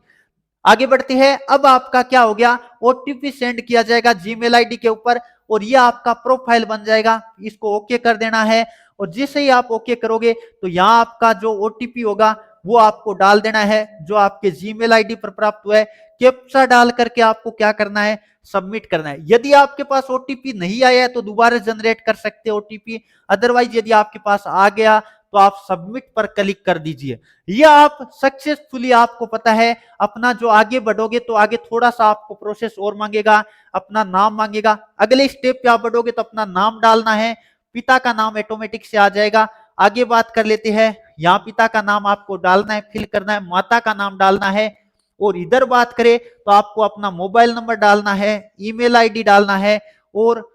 आगे बढ़ते हैं। अब आपका क्या हो गया, ओटीपी सेंड किया जाएगा जीमेल आईडी के ऊपर और ये आपका प्रोफाइल बन जाएगा। इसको ओके कर देना है और जैसे ही आप ओके करोगे तो यहाँ आपका जो ओटीपी होगा वो आपको डाल देना है जो आपके जीमेल आईडी पर प्राप्त हुआ है। कैप्चा डाल करके आपको क्या करना है, सबमिट करना है। यदि आपके पास ओटीपी नहीं आया है तो दोबारा जनरेट कर सकते हैं ओटीपी, अदरवाइज यदि आपके पास आ गया तो आप सबमिट पर क्लिक कर दीजिए। यह आप सक्सेसफुली, आपको पता है अपना जो आगे बढ़ोगे तो आगे थोड़ा सा आपको प्रोसेस और मांगेगा, अपना नाम मांगेगा। अगले स्टेप पे आप बढ़ोगे तो अपना नाम डालना है, पिता का नाम ऑटोमेटिक से आ जाएगा। आगे बात कर लेते हैं, यहाँ पिता का नाम आपको डालना है, फिल करना है, माता का नाम डालना है और इधर बात करें तो आपको अपना मोबाइल नंबर डालना है, ईमेल आईडी डालना है और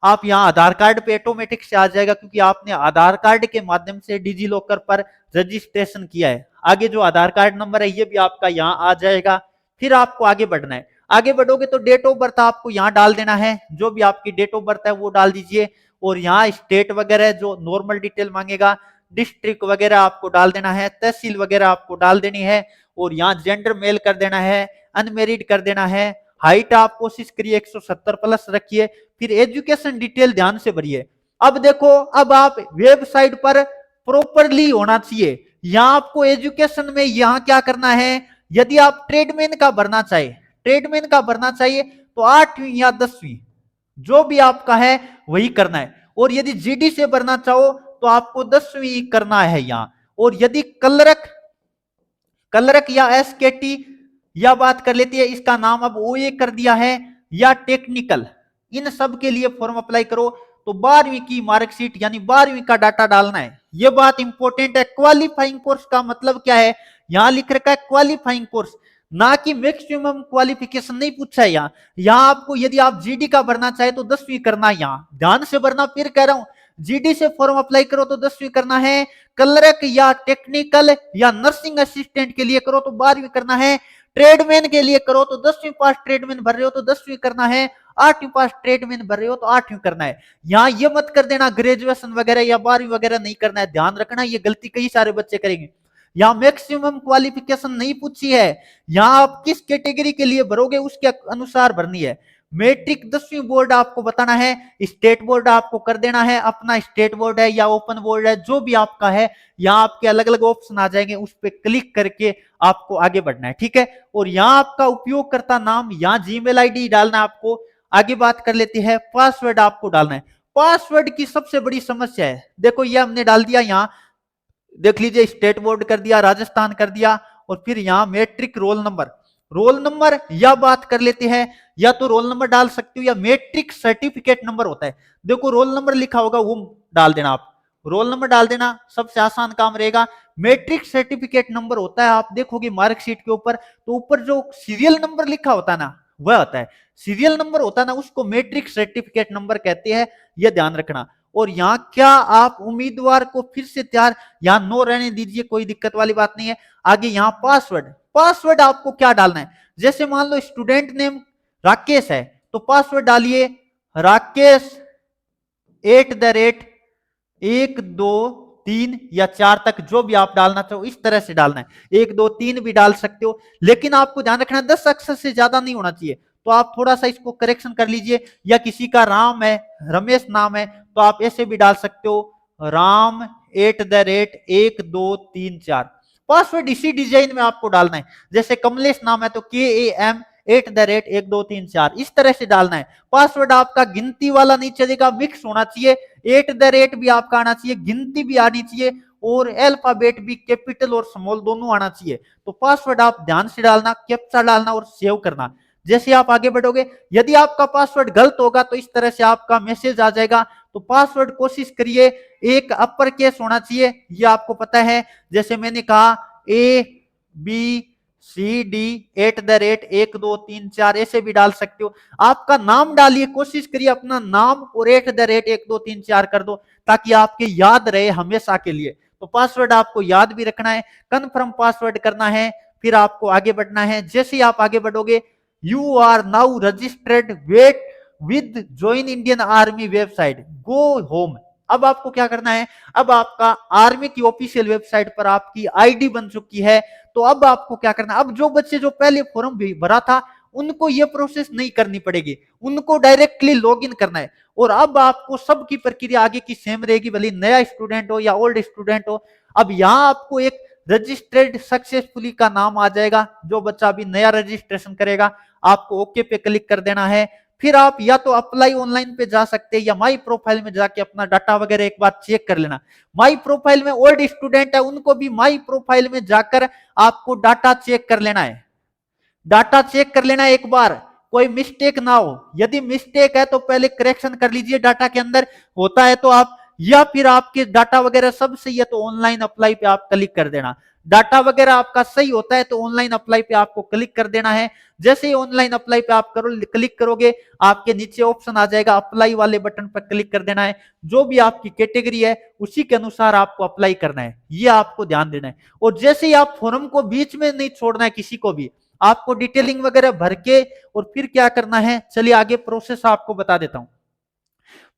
आप यहाँ आधार कार्ड पे ऑटोमेटिक से आ जाएगा क्योंकि आपने आधार कार्ड के माध्यम से डिजी लॉकर पर रजिस्ट्रेशन किया है। आगे जो आधार कार्ड नंबर है ये भी आपका यहाँ आ जाएगा। फिर आपको आगे बढ़ना है। आगे बढ़ोगे तो डेट ऑफ बर्थ आपको यहाँ डाल देना है, जो भी आपकी डेट ऑफ बर्थ है वो डाल दीजिए और यहाँ स्टेट वगैरह जो नॉर्मल डिटेल मांगेगा, डिस्ट्रिक्ट वगैरह आपको डाल देना है, तहसील वगैरह आपको डाल देनी है और यहाँ जेंडर मेल कर देना है, अनमेरिड कर देना है, हाइट आप कोशिश करिए 170 प्लस रखिए, फिर एजुकेशन डिटेल ध्यान से भरिए। अब देखो, अब आप वेबसाइट पर प्रॉपरली होना चाहिए। यहाँ आपको एजुकेशन में यहाँ क्या करना है, यदि आप ट्रेडमैन का भरना चाहिए, ट्रेडमैन का भरना चाहिए तो 8वीं या 10वीं जो भी आपका है वही करना है। और यदि जीडी से भरना चाहो तो आपको 10वीं करना है यहाँ। और यदि क्लर्क या एसकेटी या बात कर लेती है, इसका नाम अब ओए कर दिया है, या टेक्निकल, इन सब के लिए फॉर्म अप्लाई करो तो 12वीं की मार्कशीट यानी 12वीं का डाटा डालना है। ये बात इंपॉर्टेंट है। क्वालिफाइंग कोर्स का मतलब क्या है, यहां लिख रखा है क्वालिफाइंग कोर्स, ना कि मैक्सिमम क्वालिफिकेशन नहीं पूछा है। यहाँ आपको यदि आप जीडी का भरना चाहे तो 10वीं करना है, यहाँ ध्यान से भरना। फिर कह रहा हूं, जीडी से फॉर्म अप्लाई करो तो 10वीं करना है, क्लर्क या टेक्निकल या नर्सिंग असिस्टेंट के लिए करो तो 12वीं करना है, ट्रेडमैन के लिए करो तो 10वीं पास, ट्रेडमैन भर रहे हो तो 10वीं करना है, 8वीं पास ट्रेडमैन भर रहे हो तो 8वीं करना है। यहाँ ये मत कर देना ग्रेजुएशन वगैरह या 12वीं वगैरह नहीं करना है, ध्यान रखना, ये गलती कई सारे बच्चे करेंगे। यहाँ मैक्सिमम क्वालिफिकेशन नहीं पूछी है, यहाँ आप किस कैटेगरी के लिए भरोगे उसके अनुसार भरनी है। मैट्रिक 10वीं बोर्ड आपको बताना है, स्टेट बोर्ड आपको कर देना है, अपना स्टेट बोर्ड है या ओपन बोर्ड है जो भी आपका है, यहाँ आपके अलग अलग ऑप्शन आ जाएंगे, उस पर क्लिक करके आपको आगे बढ़ना है, ठीक है। और यहाँ आपका उपयोगकर्ता नाम, यहाँ जीमेल आईडी डालना है आपको। आगे बात कर लेते हैं, पासवर्ड आपको डालना है। पासवर्ड की सबसे बड़ी समस्या है, देखो ये हमने डाल दिया, यहाँ देख लीजिए स्टेट बोर्ड कर दिया, राजस्थान कर दिया और फिर यहाँ मैट्रिक रोल नंबर या बात कर लेते हैं, या तो रोल नंबर डाल सकते हो या मैट्रिक सर्टिफिकेट नंबर होता है। देखो रोल नंबर लिखा होगा वो डाल देना, आप रोल नंबर डाल देना, सबसे आसान काम रहेगा। मैट्रिक सर्टिफिकेट नंबर होता है, आप देखोगे मार्कशीट के ऊपर तो ऊपर जो सीरियल नंबर लिखा होता है ना, वह होता है सीरियल नंबर होता है ना, उसको मैट्रिक सर्टिफिकेट नंबर कहते हैं, यह ध्यान रखना। और यहाँ क्या आप उम्मीदवार को फिर से तैयार, यहाँ नो रहने दीजिए, कोई दिक्कत वाली बात नहीं है। आगे यहाँ पासवर्ड आपको क्या डालना है, जैसे मान लो स्टूडेंट नेम राकेश है तो पासवर्ड डालिए राकेश @123 या 4 तक, जो भी आप डालना चाहो इस तरह से डालना है। 1 2 3 भी डाल सकते हो, लेकिन आपको ध्यान रखना 10 अक्षर से ज्यादा नहीं होना चाहिए, तो आप थोड़ा सा इसको करेक्शन कर लीजिए। या किसी का राम है, रमेश नाम है तो आप ऐसे भी डाल सकते हो, राम @1234। पासवर्ड इसी डिजाइन में आपको डालना है, जैसे कमलेश नाम है तो KAM @1234, इस तरह से डालना है। पासवर्ड आपका गिनती वाला नहीं चलेगा, मिक्स होना चाहिए, @ भी आपका आना चाहिए, गिनती भी आनी चाहिए और अल्फाबेट भी कैपिटल और स्मॉल दोनों आना चाहिए। तो पासवर्ड आप ध्यान से डालना, कैप्चा डालना और सेव करना। जैसे आप आगे बढ़ोगे, यदि आपका पासवर्ड गलत होगा तो इस तरह से आपका मैसेज आ जाएगा। तो पासवर्ड कोशिश करिए एक अपर केस होना चाहिए, ये आपको पता है, जैसे मैंने कहा ABCD @1234 ऐसे भी डाल सकते हो। आपका नाम डालिए, कोशिश करिए अपना नाम और @1234 कर दो ताकि आपके याद रहे हमेशा के लिए। तो पासवर्ड आपको याद भी रखना है, कन्फर्म पासवर्ड करना है, फिर आपको आगे बढ़ना है। जैसे ही आप आगे बढ़ोगे, you are now registered wait with join Indian army website, go home. अब आपको क्या करना है, अब आपका आर्मी की ऑफिशियल वेबसाइट पर आपकी आईडी बन चुकी है। तो अब आपको क्या करना है, अब जो बच्चे जो पहले फॉर्म भरा था उनको ये प्रोसेस नहीं करनी पड़ेगी, उनको डायरेक्टली लॉगिन करना है। और अब आपको सबकी प्रक्रिया आगे की सेम रहेगी, भले नया स्टूडेंट हो या ओल्ड स्टूडेंट हो। अब यहाँ आपको एक रजिस्टर्ड सक्सेसफुली का नाम आ जाएगा, जो बच्चा अभी नया रजिस्ट्रेशन करेगा आपको ओके पे क्लिक कर देना है। फिर आप या तो अप्लाई ऑनलाइन पे जा सकते हैं या माई प्रोफाइल में जाके अपना डाटा वगैरह एक बार चेक कर लेना। माई प्रोफाइल में ओल्ड स्टूडेंट है उनको भी माई प्रोफाइल में जाकर आपको डाटा चेक कर लेना है, डाटा चेक कर लेना एक बार, कोई मिस्टेक ना हो। यदि मिस्टेक है तो पहले करेक्शन कर लीजिए, डाटा के अंदर होता है तो आप, या फिर आपके डाटा वगैरह सब सही है तो ऑनलाइन अप्लाई पे आप क्लिक कर देना। डाटा वगैरह आपका सही होता है तो ऑनलाइन अप्लाई पे आपको क्लिक कर देना है। जैसे ही ऑनलाइन अप्लाई पे आप क्लिक करोगे, आपके नीचे ऑप्शन आ जाएगा, अप्लाई वाले बटन पर क्लिक कर देना है। जो भी आपकी कैटेगरी है उसी के अनुसार आपको अप्लाई करना है, ये आपको ध्यान देना है। और जैसे ही आप फॉर्म को बीच में नहीं छोड़ना है किसी को भी, आपको डिटेलिंग वगैरह भर के और फिर क्या करना है, चलिए आगे प्रोसेस आपको बता देता हूं।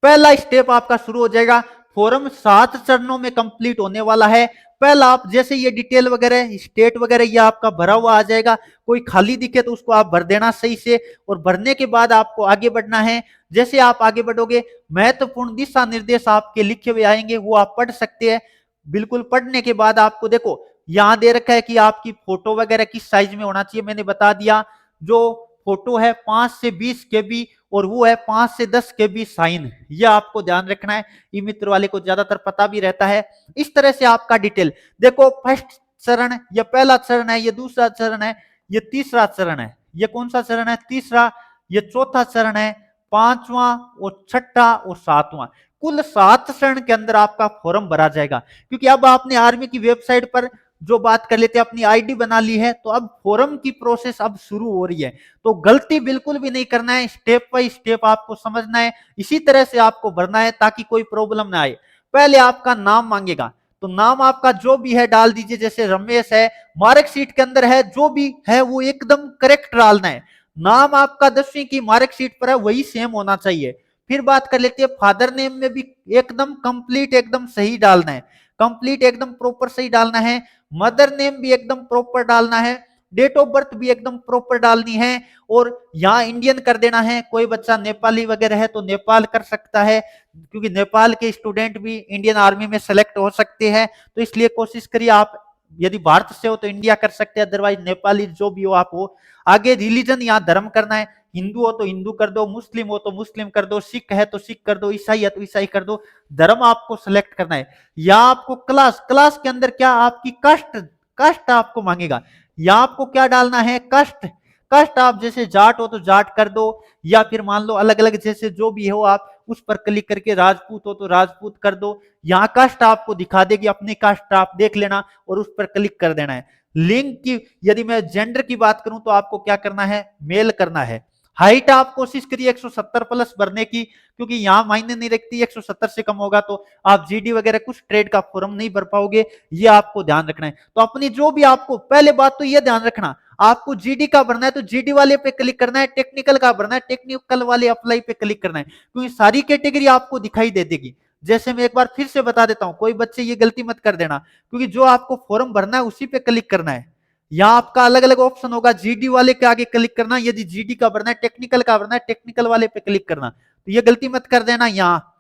पहला स्टेप आपका शुरू हो जाएगा, फॉर्म 7 चरणों में कंप्लीट होने वाला है। पहला आप जैसे ये डिटेल वगैरह स्टेट वगैरह ये आपका भरा हुआ आ जाएगा, कोई खाली दिखे तो उसको आप भर देना सही से, और भरने के बाद आपको आगे बढ़ना है। जैसे आप आगे बढ़ोगे, महत्वपूर्ण दिशा निर्देश आपके लिखे हुए आएंगे, वो आप पढ़ सकते हैं। बिल्कुल पढ़ने के बाद आपको देखो यहां दे रखा है कि आपकी फोटो वगैरह किस साइज में होना चाहिए, मैंने बता दिया। जो फोटो है 5 से 20 केबी और वो है 5 से 10 केबी साइन, ये आपको ध्यान रखना है। ई मित्र वाले को ज्यादातर पता भी रहता है। इस तरह से आपका डिटेल देखो, फर्स्ट चरण, ये पहला चरण है, ये दूसरा चरण है, ये तीसरा चरण है, ये कौन सा चरण है, तीसरा, ये चौथा चरण है, पांचवा और छठा और सातवां। कुल 7 चरण के अंदर आपका फॉर्म भरा जाएगा। क्योंकि अब आपने आर्मी की वेबसाइट पर जो बात कर लेते हैं, अपनी आईडी बना ली है, तो अब फॉर्म की प्रोसेस अब शुरू हो रही है। तो गलती बिल्कुल भी नहीं करना है, स्टेप बाय स्टेप आपको समझना है, इसी तरह से आपको भरना है ताकि कोई प्रॉब्लम ना आए। पहले आपका नाम मांगेगा, तो नाम आपका जो भी है डाल दीजिए, जैसे रमेश है, मार्कशीट के अंदर है जो भी है वो एकदम करेक्ट डालना है। नाम आपका 10वीं की मार्कशीट पर है वही सेम होना चाहिए। फिर बात कर लेते हैं फादर नेम में भी एकदम कंप्लीट एकदम सही डालना है, कंप्लीट एकदम प्रॉपर सही डालना है। मदर नेम भी एकदम प्रॉपर डालना है, डेट ऑफ बर्थ भी एकदम प्रॉपर डालनी है, और यहाँ इंडियन कर देना है। कोई बच्चा नेपाली वगैरह है तो नेपाल कर सकता है, क्योंकि नेपाल के स्टूडेंट भी इंडियन आर्मी में सेलेक्ट हो सकते हैं। तो इसलिए कोशिश करिए, आप यदि भारत से हो तो इंडिया कर सकते हैं, अदरवाइज नेपाली जो भी हो आप हो। आगे रिलीजन, यहाँ धर्म करना है, हिंदू हो तो हिंदू कर दो, मुस्लिम हो तो मुस्लिम कर दो, सिख है तो सिख कर दो, ईसाई है तो ईसाई कर दो। धर्म आपको सिलेक्ट करना है। या आपको क्लास, क्लास के अंदर क्या आपकी कास्ट, कास्ट आपको मांगेगा, या आपको क्या डालना है, कास्ट। कास्ट आप जैसे जाट हो तो जाट कर दो, या फिर मान लो अलग अलग जैसे जो भी हो आप उस पर क्लिक करके, राजपूत हो तो राजपूत कर दो। यहाँ कास्ट आपको दिखा देगी, अपनी कास्ट आप देख लेना और उस पर क्लिक कर देना है। लिंग की, यदि मैं जेंडर की बात करूं तो आपको क्या करना है, मेल करना है। हाइट आप कोशिश करिए 170 प्लस भरने की, क्योंकि यहाँ मायने नहीं रखती, 170 से कम होगा तो आप जीडी वगैरह कुछ ट्रेड का फॉर्म नहीं भर पाओगे, ये आपको ध्यान रखना है। तो अपनी जो भी, आपको पहले बात तो ये ध्यान रखना, आपको जीडी का भरना है तो जीडी वाले पे क्लिक करना है, टेक्निकल का भरना है टेक्निकल वाले अप्लाई पे क्लिक करना है, क्योंकि सारी कैटेगरी आपको दिखाई दे देगी। जैसे मैं एक बार फिर से बता देता हूं, कोई बच्चे ये गलती मत कर देना, क्योंकि जो आपको फॉर्म भरना है उसी पे क्लिक करना है। यहाँ आपका अलग अलग ऑप्शन होगा, जीडी वाले के आगे क्लिक करना, यदि जीडी का भरना है, टेक्निकल का भरना है, टेक्निकल वाले पे क्लिक करना। तो ये गलती मत कर देना यहाँ।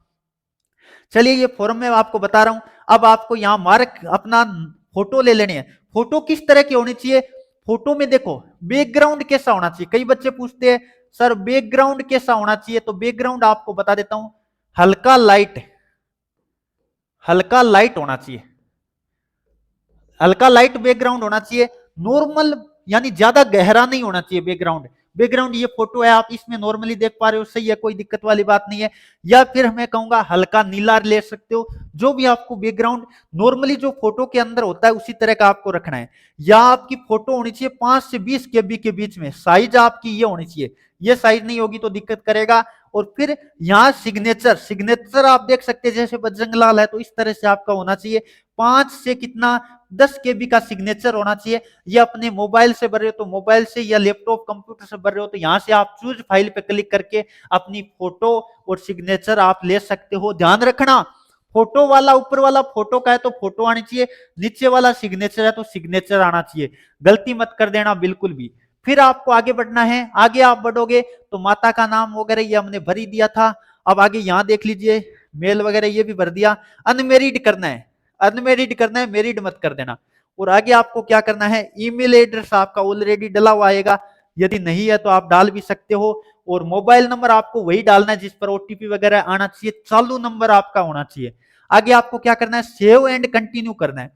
चलिए ये फॉर्म में आपको बता रहा हूं। अब आपको यहाँ मार्क, अपना फोटो ले लेनी है। फोटो किस तरह की होनी चाहिए, फोटो में देखो बैकग्राउंड कैसा होना चाहिए। कई बच्चे पूछते हैं सर बैकग्राउंड कैसा होना चाहिए, तो बैकग्राउंड आपको बता देता हूं, हल्का लाइट, हल्का लाइट होना चाहिए, हल्का लाइट बैकग्राउंड होना चाहिए। नॉर्मल, यानी ज्यादा गहरा नहीं होना चाहिए बैकग्राउंड। बैकग्राउंड ये फोटो है, आप इसमें नॉर्मली देख पा रहे हो, सही है, कोई दिक्कत वाली बात नहीं है। या फिर मैं कहूंगा हल्का नीला ले सकते हो, जो भी आपको बैकग्राउंड नॉर्मली जो फोटो के अंदर होता है उसी तरह का आपको रखना है। या आपकी फोटो होनी चाहिए 5 से 20 केबी के बीच में, साइज आपकी ये होनी चाहिए, ये साइज नहीं होगी तो दिक्कत करेगा। और फिर यहाँ सिग्नेचर, सिग्नेचर आप देख सकते हैं जैसे बजरंग लाल है तो इस तरह से आपका होना चाहिए। 5 से कितना 10 केबी का सिग्नेचर होना चाहिए। ये अपने मोबाइल से भर रहे हो तो मोबाइल से, या लैपटॉप कंप्यूटर से भर रहे हो तो यहाँ से आप चूज फाइल पे क्लिक करके अपनी फोटो और सिग्नेचर आप ले सकते हो। ध्यान रखना, फोटो वाला ऊपर वाला फोटो का है तो फोटो आनी चाहिए, नीचे वाला सिग्नेचर है तो सिग्नेचर आना चाहिए। गलती मत कर देना बिल्कुल भी। फिर आपको आगे बढ़ना है। आगे आप बढ़ोगे तो माता का नाम वगैरह ये हमने भर ही दिया था। अब आगे यहाँ देख लीजिए, मेल वगैरह ये भी भर दिया। अनमेरिड करना है, अनमेरिड करना है, मेरिड मत कर देना। और आगे आपको क्या करना है, ईमेल एड्रेस आपका ऑलरेडी डला हुआ आएगा, यदि नहीं है तो आप डाल भी सकते हो। और मोबाइल नंबर आपको वही डालना है जिस पर ओटीपी वगैरह आना चाहिए, चालू नंबर आपका होना चाहिए। आगे आपको क्या करना है, सेव एंड कंटिन्यू करना है।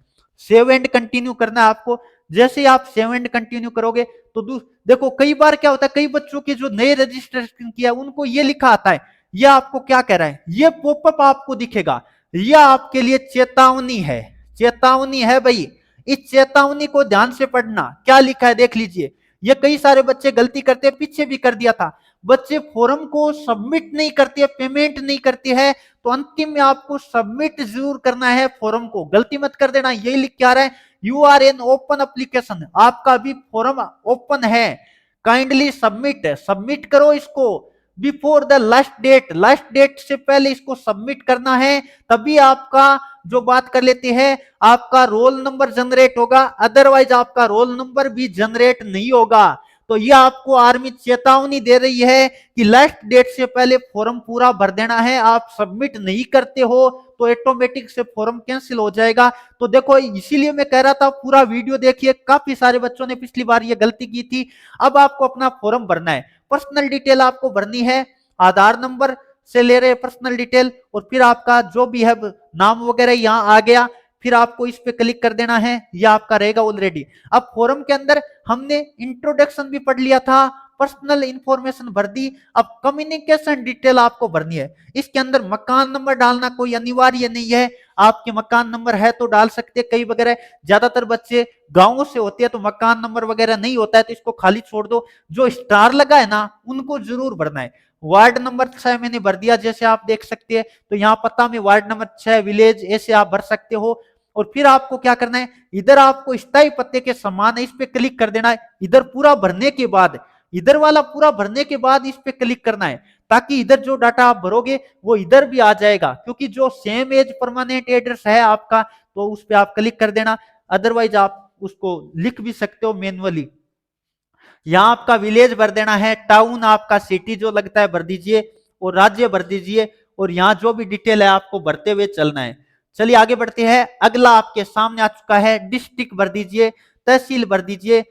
सेव एंड कंटिन्यू करना है आपको। जैसे ही आप सेव एंड कंटिन्यू करोगे तो देखो कई बार क्या होता है, कई बच्चों के जो नए रजिस्ट्रेशन किया उनको ये लिखा आता है, ये आपको क्या कह रहा है, ये पॉपअप आपको दिखेगा, यह आपके लिए चेतावनी है, चेतावनी है भाई। इस चेतावनी को ध्यान से पढ़ना, क्या लिखा है देख लीजिए। ये कई सारे बच्चे गलती करते हैं, पीछे भी कर दिया था, बच्चे फॉर्म को सबमिट नहीं करते हैं, पेमेंट नहीं करते हैं, तो अंतिम में आपको सबमिट जरूर करना है फॉर्म को, गलती मत कर देना। यही लिख के आ रहा है, you are an open application, आपका अभी फॉर्म ओपन है, काइंडली सबमिट, सबमिट करो इसको before the last date, last date से पहले इसको सबमिट करना है, तभी आपका जो बात कर लेते हैं आपका रोल नंबर जनरेट होगा, अदरवाइज आपका रोल नंबर भी जनरेट नहीं होगा। तो ये आपको आर्मी चेतावनी दे रही है कि लास्ट डेट से पहले फॉर्म पूरा भर देना है, आप सबमिट नहीं करते हो तो ऑटोमेटिक से फॉर्म कैंसिल हो जाएगा। तो देखो इसीलिए मैं कह रहा था पूरा वीडियो देखिए, काफी सारे बच्चों ने पिछली बार ये गलती की थी। अब आपको अपना फॉर्म भरना है, पर्सनल डिटेल आपको भरनी है, आधार नंबर से ले रहे पर्सनल डिटेल, और फिर आपका जो भी है नाम वगैरह यहाँ आ गया, फिर आपको इस पे क्लिक कर देना है, ये आपका रहेगा ऑलरेडी। अब फॉर्म के अंदर हमने इंट्रोडक्शन भी पढ़ लिया था, पर्सनल इंफॉर्मेशन भर दी, अब कम्युनिकेशन डिटेल आपको भरनी है। इसके अंदर मकान नंबर डालना कोई अनिवार्य नहीं है, आपके मकान नंबर है तो डाल सकते हैं, कई वगैरह ज्यादातर बच्चे गांवों से होते हैं तो मकान नंबर वगैरह नहीं होता है तो इसको खाली छोड़ दो। जो स्टार लगा है ना उनको जरूर भरना है। वार्ड नंबर 6 मैंने भर दिया, जैसे आप देख सकते हैं, तो यहाँ पता में वार्ड नंबर 6 विलेज ऐसे आप भर सकते हो। और फिर आपको क्या करना है, इधर आपको स्थायी पते के समान है, इस पे क्लिक कर देना है। इधर पूरा भरने के बाद, इधर वाला पूरा भरने के बाद इस पे क्लिक करना है, ताकि इधर जो डाटा आप भरोगे वो इधर भी आ जाएगा, क्योंकि जो सेम एज परमानेंट एड्रेस है आपका तो उस पे आप क्लिक कर देना, अदरवाइज आप उसको लिख भी सकते हो मैन्युअली। यहाँ आपका विलेज भर देना है, टाउन आपका सिटी जो लगता है भर दीजिए, और राज्य भर दीजिए, और यहाँ जो भी डिटेल है आपको भरते हुए चलना है। चलिए आगे बढ़ते हैं। अगला आपके सामने आ चुका है, डिस्ट्रिक्ट भर दीजिए, तहसील भर दीजिए,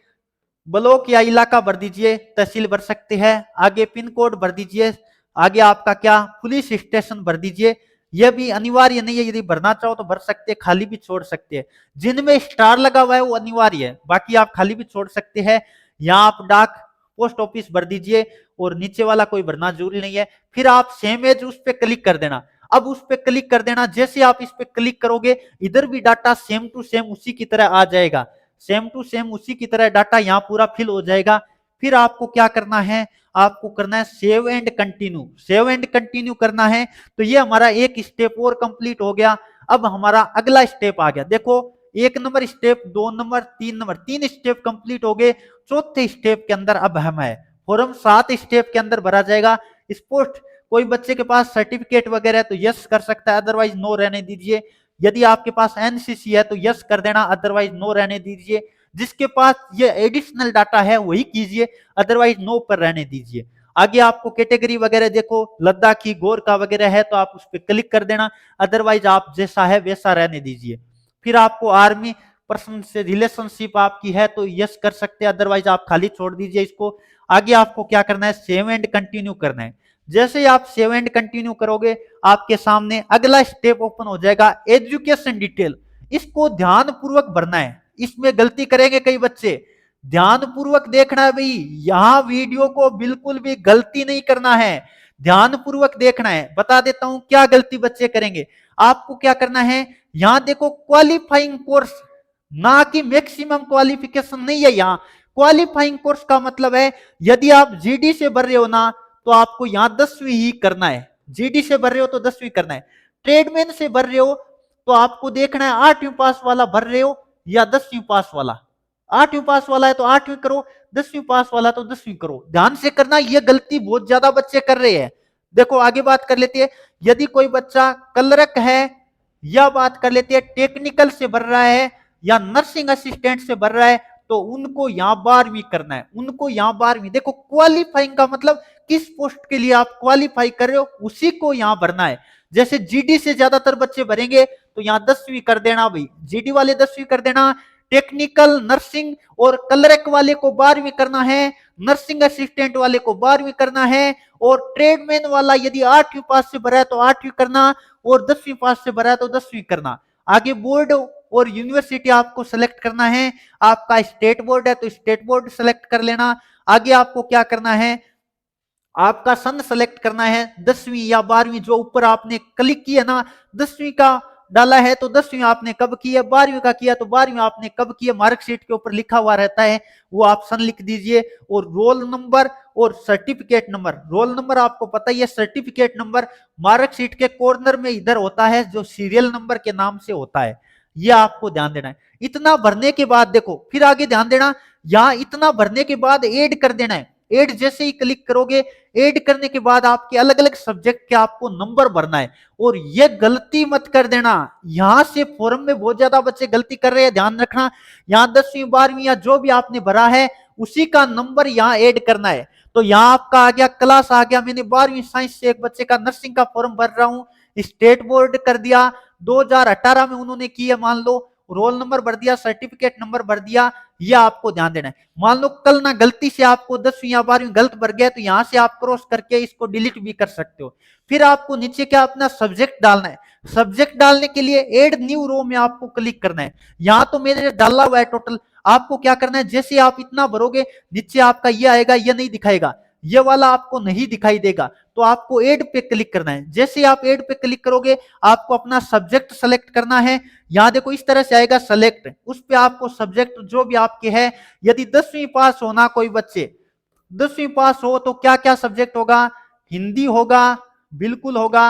ब्लॉक या इलाका भर दीजिए, तहसील भर सकते हैं। आगे पिन कोड भर दीजिए, आगे आपका क्या पुलिस स्टेशन भर दीजिए। यह भी अनिवार्य नहीं है, यदि भरना चाहो तो भर सकते हैं, खाली भी छोड़ सकते हैं। जिनमें स्टार लगा हुआ है वो अनिवार्य है, बाकी आप खाली भी छोड़ सकते हैं। यहाँ आप डाक पोस्ट ऑफिस भर दीजिए, और नीचे वाला कोई भरना जरूरी नहीं है। फिर आप सेम एज उस पर क्लिक कर देना। अब उस पर क्लिक कर देना, जैसे आप इस पे क्लिक करोगे इधर भी डाटा सेम टू सेम उसी की तरह आ जाएगा, सेम टू सेम उसी की तरह डाटा यहाँ पूरा फिल हो जाएगा। फिर आपको क्या करना है, आपको करना है save and continue, save and continue करना है। तो ये हमारा एक स्टेप और कंप्लीट हो गया। अब हमारा अगला स्टेप आ गया, देखो 1 number step, 2 number, 3 number, 3 step complete हो गए। चौथे स्टेप के अंदर अब हम है, फॉर्म 7 स्टेप के अंदर भरा जाएगा। स्पोर्ट कोई बच्चे के पास सर्टिफिकेट वगैरह है तो यस कर सकता है, अदरवाइज नो रहने दीजिए। यदि आपके पास एनसीसी है तो यस कर देना, अदरवाइज नो रहने दीजिए। जिसके पास ये एडिशनल डाटा है वही कीजिए, अदरवाइज नो पर रहने दीजिए। आगे आपको कैटेगरी वगैरह देखो, लद्दाखी, गोरखा वगैरह है तो आप उस पर क्लिक कर देना, अदरवाइज आप जैसा है वैसा रहने दीजिए। फिर आपको आर्मी पर्सन से रिलेशनशिप आपकी है तो यस कर सकते हैं, अदरवाइज आप खाली छोड़ दीजिए इसको। आगे आपको क्या करना है, सेव एंड कंटिन्यू करना है। जैसे ही आप सेव एंड कंटिन्यू करोगे आपके सामने अगला स्टेप ओपन हो जाएगा, एजुकेशन डिटेल। इसको ध्यान पूर्वक भरना है, इसमें गलती करेंगे कई बच्चे, ध्यान पूर्वक देखना है भाई, यहां वीडियो को बिल्कुल भी गलती नहीं करना है, ध्यान पूर्वक देखना है। बता देता हूं क्या गलती बच्चे करेंगे। आपको क्या करना है, यहां देखो क्वालिफाइंग कोर्स, ना कि मैक्सिमम क्वालिफिकेशन नहीं है। यहाँ क्वालिफाइंग कोर्स का मतलब है यदि आप जीडी से भर रहे हो ना तो आपको यहाँ 10वीं ही करना है। जीडी से भर रहे हो तो 10वीं करना है। ट्रेडमैन से भर रहे हो तो आपको देखना है 8वीं पास वाला भर रहे हो या 10वीं पास वाला। 8वीं पास वाला है तो 8वीं करो, 10वीं पास वाला तो 10वीं करो। ध्यान से करना, ये गलती बहुत ज्यादा बच्चे कर रहे हैं। देखो आगे बात कर लेते हैं, यदि कोई बच्चा कलरक है या बात कर लेते हैं टेक्निकल से भर रहा है या नर्सिंग असिस्टेंट से भर रहा है, तो उनको यहाँ 12वीं करना है, उनको यहाँ 12वीं। देखो क्वालिफाइंग का मतलब किस पोस्ट के लिए आप क्वालिफाई कर रहे हो उसी को यहाँ भरना है। जैसे जीडी से ज्यादातर बच्चे भरेंगे तो यहाँ 10वीं कर देना भाई, जीडी वाले 10वीं कर देना, टेक्निकल नर्सिंग और कलरक वाले को 12वीं करना है, नर्सिंग असिस्टेंट वाले को 12वीं करना है, और ट्रेडमैन वाला यदि 8वीं पास से भरा है तो 8वीं करना, और 10वीं पास से भरा है तो 10वीं करना। आगे बोर्ड और यूनिवर्सिटी आपको सेलेक्ट करना है, आपका स्टेट बोर्ड है तो स्टेट बोर्ड सेलेक्ट कर लेना। आगे आपको क्या करना है, आपका सन सेलेक्ट करना है, 10वीं या 12वीं, जो ऊपर आपने क्लिक किया ना, 10वीं का डाला है तो 10वीं आपने कब की है, 12वीं का किया तो 12वीं आपने कब की है, मार्कशीट के ऊपर लिखा हुआ रहता है, वो आप सन लिख दीजिए। और रोल नंबर और सर्टिफिकेट नंबर, रोल नंबर आपको पता ही है, सर्टिफिकेट नंबर मार्कशीट के कॉर्नर में इधर होता है जो सीरियल नंबर के नाम से होता है, ये आपको ध्यान देना है। इतना भरने के बाद देखो फिर आगे ध्यान देना, यहां इतना भरने के बाद ऐड कर देना है। ऐड जैसे ही क्लिक करोगे, ऐड करने के बाद आपके अलग अलग सब्जेक्ट के आपको नंबर भरना है। और ये गलती मत कर देना, यहां से फॉर्म में बहुत ज्यादा बच्चे गलती कर रहे हैं, ध्यान रखना। यहाँ 10वीं 12वीं या जो भी आपने भरा है उसी का नंबर यहाँ ऐड करना है। तो यहाँ आपका आ गया, क्लास आ गया, मैंने 12वीं साइंस से एक बच्चे का नर्सिंग का फॉर्म भर रहा हूँ, स्टेट बोर्ड कर दिया, 2018 में उन्होंने किया, मान लो रोल नंबर भर दिया, सर्टिफिकेट नंबर भर दिया, ये आपको ध्यान देना है। मान लो कल ना गलती से आपको 10वीं या 12वीं गलत भर गया तो यहां से आप क्रॉस करके इसको डिलीट भी कर सकते हो। फिर आपको नीचे क्या अपना सब्जेक्ट डालना है, सब्जेक्ट डालने के लिए ऐड न्यू रो में आपको क्लिक करना है। यहां तो मेरे डाला हुआ है टोटल, आपको क्या करना है, जैसे आप इतना भरोगे नीचे आपका ये आएगा, ये नहीं दिखाएगा, ये वाला आपको नहीं दिखाई देगा, तो आपको ऐड पे क्लिक करना है। जैसे आप ऐड पे क्लिक करोगे आपको अपना सब्जेक्ट सेलेक्ट करना है। यहां देखो इस तरह से आएगा सेलेक्ट, उस पे आपको सब्जेक्ट जो भी आपके है, यदि 10वीं पास होना कोई बच्चे 10वीं पास हो तो क्या क्या सब्जेक्ट होगा, हिंदी होगा, बिल्कुल होगा,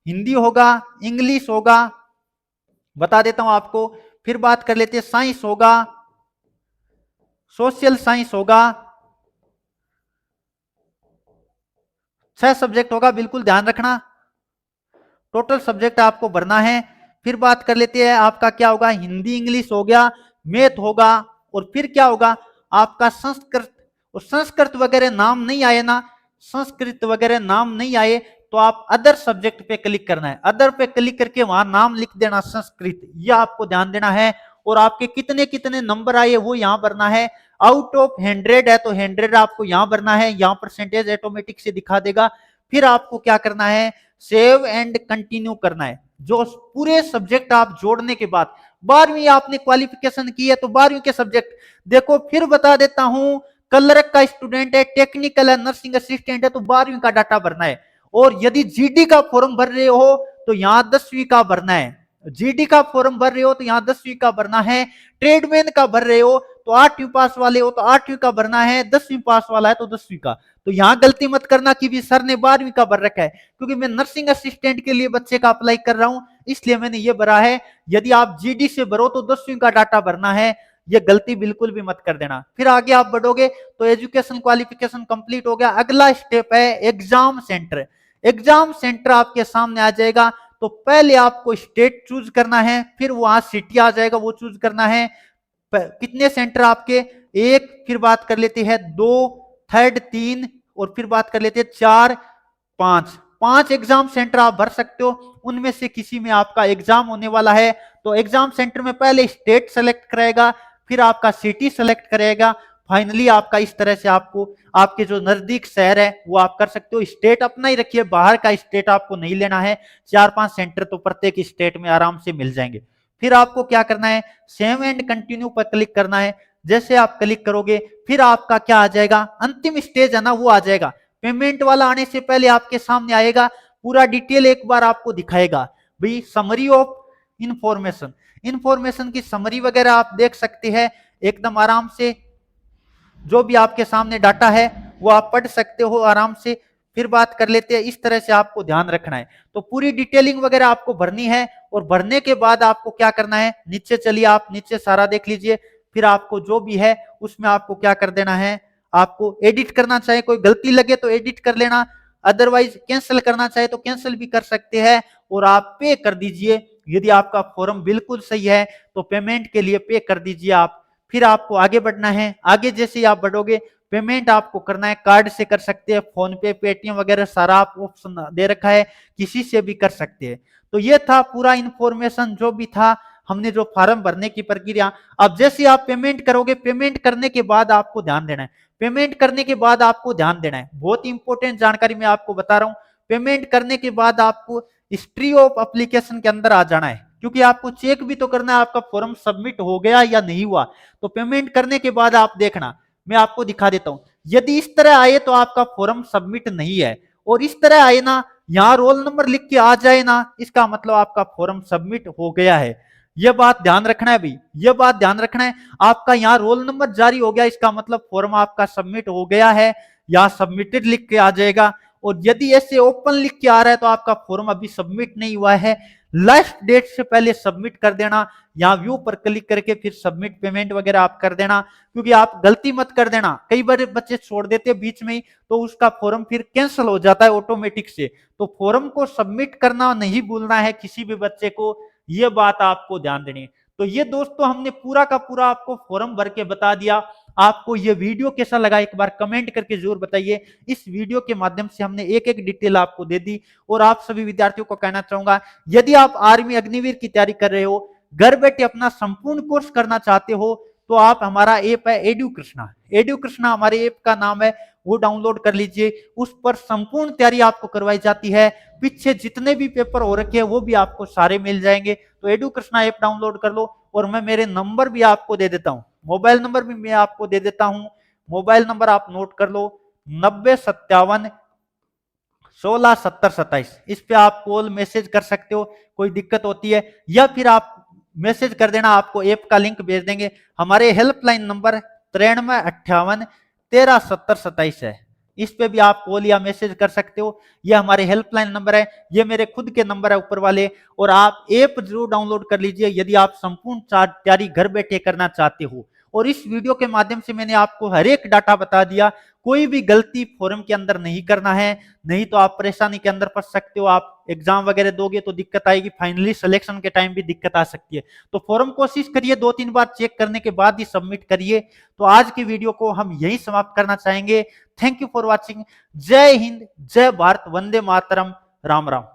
हिंदी होगा, इंग्लिश होगा, बता देता हूं आपको। फिर बात कर लेते हैं, साइंस होगा, सोशल साइंस होगा, 6 सब्जेक्ट होगा, बिल्कुल ध्यान रखना, टोटल सब्जेक्ट आपको भरना है। फिर बात कर लेते हैं आपका क्या होगा, हिंदी इंग्लिश हो गया, मैथ होगा, और फिर क्या होगा आपका संस्कृत। और संस्कृत वगैरह नाम नहीं आए ना, संस्कृत वगैरह नाम नहीं आए तो आप अदर सब्जेक्ट पे क्लिक करना है, अदर पे क्लिक करके वहां नाम लिख देना संस्कृत, ये आपको ध्यान देना है। और आपके कितने कितने नंबर आए वो यहाँ भरना है। आउट ऑफ 100 है तो 100 आपको यहाँ भरना है, यहाँ परसेंटेज ऑटोमेटिक से दिखा देगा। फिर आपको क्या करना है, सेव एंड कंटिन्यू करना है। जो पूरे सब्जेक्ट आप जोड़ने के बाद 12वीं आपने क्वालिफिकेशन की है तो 12वीं के सब्जेक्ट देखो, फिर बता देता हूं, कलरक का स्टूडेंट है, टेक्निकल है, नर्सिंग असिस्टेंट है तो 12वीं का डाटा भरना है। और यदि जीडी का फॉर्म भर रहे हो तो यहां 10वीं का भरना है, जीडी का फॉर्म भर रहे हो तो यहां 10वीं का भरना है। ट्रेडमैन का भर रहे हो तो 8वीं पास वाले हो तो 8वीं का भरना है, 10वीं पास वाला है तो 10वीं का। तो यहां गलती मत करना कि भी सर ने 12वीं का भर रखा है, क्योंकि मैं नर्सिंग असिस्टेंट के लिए बच्चे का अप्लाई कर रहा हूं इसलिए मैंने ये भरा है। यदि आप जीडी से भरो तो 10वीं का डाटा भरना है, ये गलती बिल्कुल भी मत कर देना। फिर आगे आप बढ़ोगे तो एजुकेशन क्वालिफिकेशन कंप्लीट हो गया, अगला स्टेप है एग्जाम सेंटर। एग्जाम सेंटर आपके सामने आ जाएगा, तो पहले आपको स्टेट चूज करना है, फिर वहां सिटी आ जाएगा वो चूज करना है। कितने सेंटर आपके, एक, फिर बात कर लेते हैं 2, थर्ड 3, और फिर बात कर लेते हैं 4, 5 एग्जाम सेंटर आप भर सकते हो, उनमें से किसी में आपका एग्जाम होने वाला है। तो एग्जाम सेंटर में पहले स्टेट सेलेक्ट करेगा, फिर आपका सिटी सेलेक्ट करेगा, फाइनली आपका इस तरह से आपको आपके जो नजदीक शहर है वो आप कर सकते हो। स्टेट अपना ही रखिए, बाहर का स्टेट आपको नहीं लेना है, 4-5 सेंटर तो प्रत्येक स्टेट में आराम से मिल जाएंगे। फिर आपको क्या करना है, सेव एंड कंटिन्यू पर क्लिक करना है। जैसे आप क्लिक करोगे फिर आपका क्या आ जाएगा, अंतिम स्टेज है ना वो आ जाएगा। पेमेंट वाला आने से पहले आपके सामने आएगा, पूरा डिटेल एक बार आपको दिखाएगा भाई, समरी ऑफ इंफॉर्मेशन, इंफॉर्मेशन की समरी वगैरह आप देख सकते हैं एकदम आराम से, जो भी आपके सामने डाटा है वो आप पढ़ सकते हो आराम से। फिर बात कर लेते हैं। इस तरह से आपको ध्यान रखना है। तो पूरी डिटेलिंग वगैरह आपको भरनी है और भरने के बाद आपको क्या करना है, नीचे चलिए, आप नीचे सारा देख लीजिए। फिर आपको जो भी है उसमें आपको क्या कर देना है, आपको एडिट करना चाहे, कोई गलती लगे तो एडिट कर लेना, अदरवाइज कैंसिल करना चाहे तो कैंसिल भी कर सकते हैं और आप पे कर दीजिए। यदि आपका फॉर्म बिल्कुल सही है तो पेमेंट के लिए पे कर दीजिए आप। फिर आपको आगे बढ़ना है। आगे जैसे ही आप बढ़ोगे, पेमेंट आपको करना है, कार्ड से कर सकते हैं, फोन पे, पेटीएम वगैरह सारा आप ऑप्शन दे रखा है, किसी से भी कर सकते हैं। तो ये था पूरा इंफॉर्मेशन जो भी था, हमने जो फॉर्म भरने की प्रक्रिया। अब जैसे आप पेमेंट करोगे, पेमेंट करने के बाद आपको ध्यान देना है, पेमेंट करने के बाद आपको ध्यान देना है, बहुत इंपॉर्टेंट जानकारी मैं आपको बता रहा हूं। पेमेंट करने के बाद आपको हिस्ट्री ऑफ एप्लीकेशन के अंदर आ जाना है, क्योंकि आपको चेक भी तो करना है आपका फॉर्म सबमिट हो गया या नहीं हुआ। तो पेमेंट करने के बाद आप देखना, मैं आपको दिखा देता हूं। यदि इस तरह आए तो आपका फॉर्म सबमिट नहीं है, और इस तरह आए ना, यहां रोल नंबर लिख के आ जाए ना, इसका मतलब आपका फॉर्म सबमिट हो गया है। यह बात ध्यान रखना है भाई, यह बात ध्यान रखना है। आपका यहाँ रोल नंबर जारी हो गया, इसका मतलब फॉर्म आपका सबमिट हो गया है, या सबमिटेड लिख के आ जाएगा। और यदि ऐसे ओपन लिख के आ रहा है तो आपका फॉर्म अभी सबमिट नहीं हुआ है, लास्ट डेट से पहले सबमिट कर देना। यहाँ व्यू पर क्लिक करके फिर सबमिट पेमेंट वगैरह आप कर देना, क्योंकि आप गलती मत कर देना, कई बार बच्चे छोड़ देते हैं बीच में ही, तो उसका फॉर्म फिर कैंसिल हो जाता है ऑटोमेटिक से। तो फॉर्म को सबमिट करना नहीं भूलना है किसी भी बच्चे को, ये बात आपको ध्यान देनी है। तो ये दोस्तों हमने पूरा का पूरा आपको फॉर्म भर के बता दिया। आपको ये वीडियो कैसा लगा एक बार कमेंट करके जरूर बताइए। इस वीडियो के माध्यम से हमने एक एक डिटेल आपको दे दी। और आप सभी विद्यार्थियों को कहना चाहूंगा, यदि आप आर्मी अग्निवीर की तैयारी कर रहे हो, घर बैठे अपना संपूर्ण कोर्स करना चाहते हो, तो आप, हमारा ऐप है एडू कृष्णा, एडू कृष्णा हमारे ऐप का नाम है, वो डाउनलोड कर लीजिए। उस पर संपूर्ण तैयारी आपको करवाई जाती है, पीछे जितने भी पेपर हो रखे हैं वो भी आपको सारे मिल जाएंगे। तो एडू कृष्णा ऐप डाउनलोड कर लो। और मैं मेरे नंबर भी आपको दे देता हूं, मोबाइल नंबर भी मैं आपको दे देता हूं। मोबाइल नंबर आप नोट कर लो, 9057 16 70 27। इस पे आप कॉल मैसेज कर सकते हो, कोई दिक्कत होती है, या फिर आप मैसेज कर देना, आपको ऐप का लिंक भेज देंगे। हमारे हेल्पलाइन नंबर 9358 13 70 27 है, इस पे भी आप कॉल या मैसेज कर सकते हो। ये हमारे हेल्पलाइन नंबर है, ये मेरे खुद के नंबर है ऊपर वाले। और आप ऐप जरूर डाउनलोड कर लीजिए यदि आप संपूर्ण तैयारी घर बैठे करना चाहते हो। और इस वीडियो के माध्यम से मैंने आपको हर एक डाटा बता दिया, कोई भी गलती फॉर्म के अंदर नहीं करना है, नहीं तो आप परेशानी के अंदर फंस सकते हो। आप एग्जाम वगैरह दोगे तो दिक्कत आएगी, फाइनली सिलेक्शन के टाइम भी दिक्कत आ सकती है। तो फॉर्म कोशिश करिए 2-3 बार चेक करने के बाद ही सबमिट करिए। तो आज की वीडियो को हम यही समाप्त करना चाहेंगे। Thank you for watching. जय हिंद, जय भारत, वंदे मातरम, राम राम।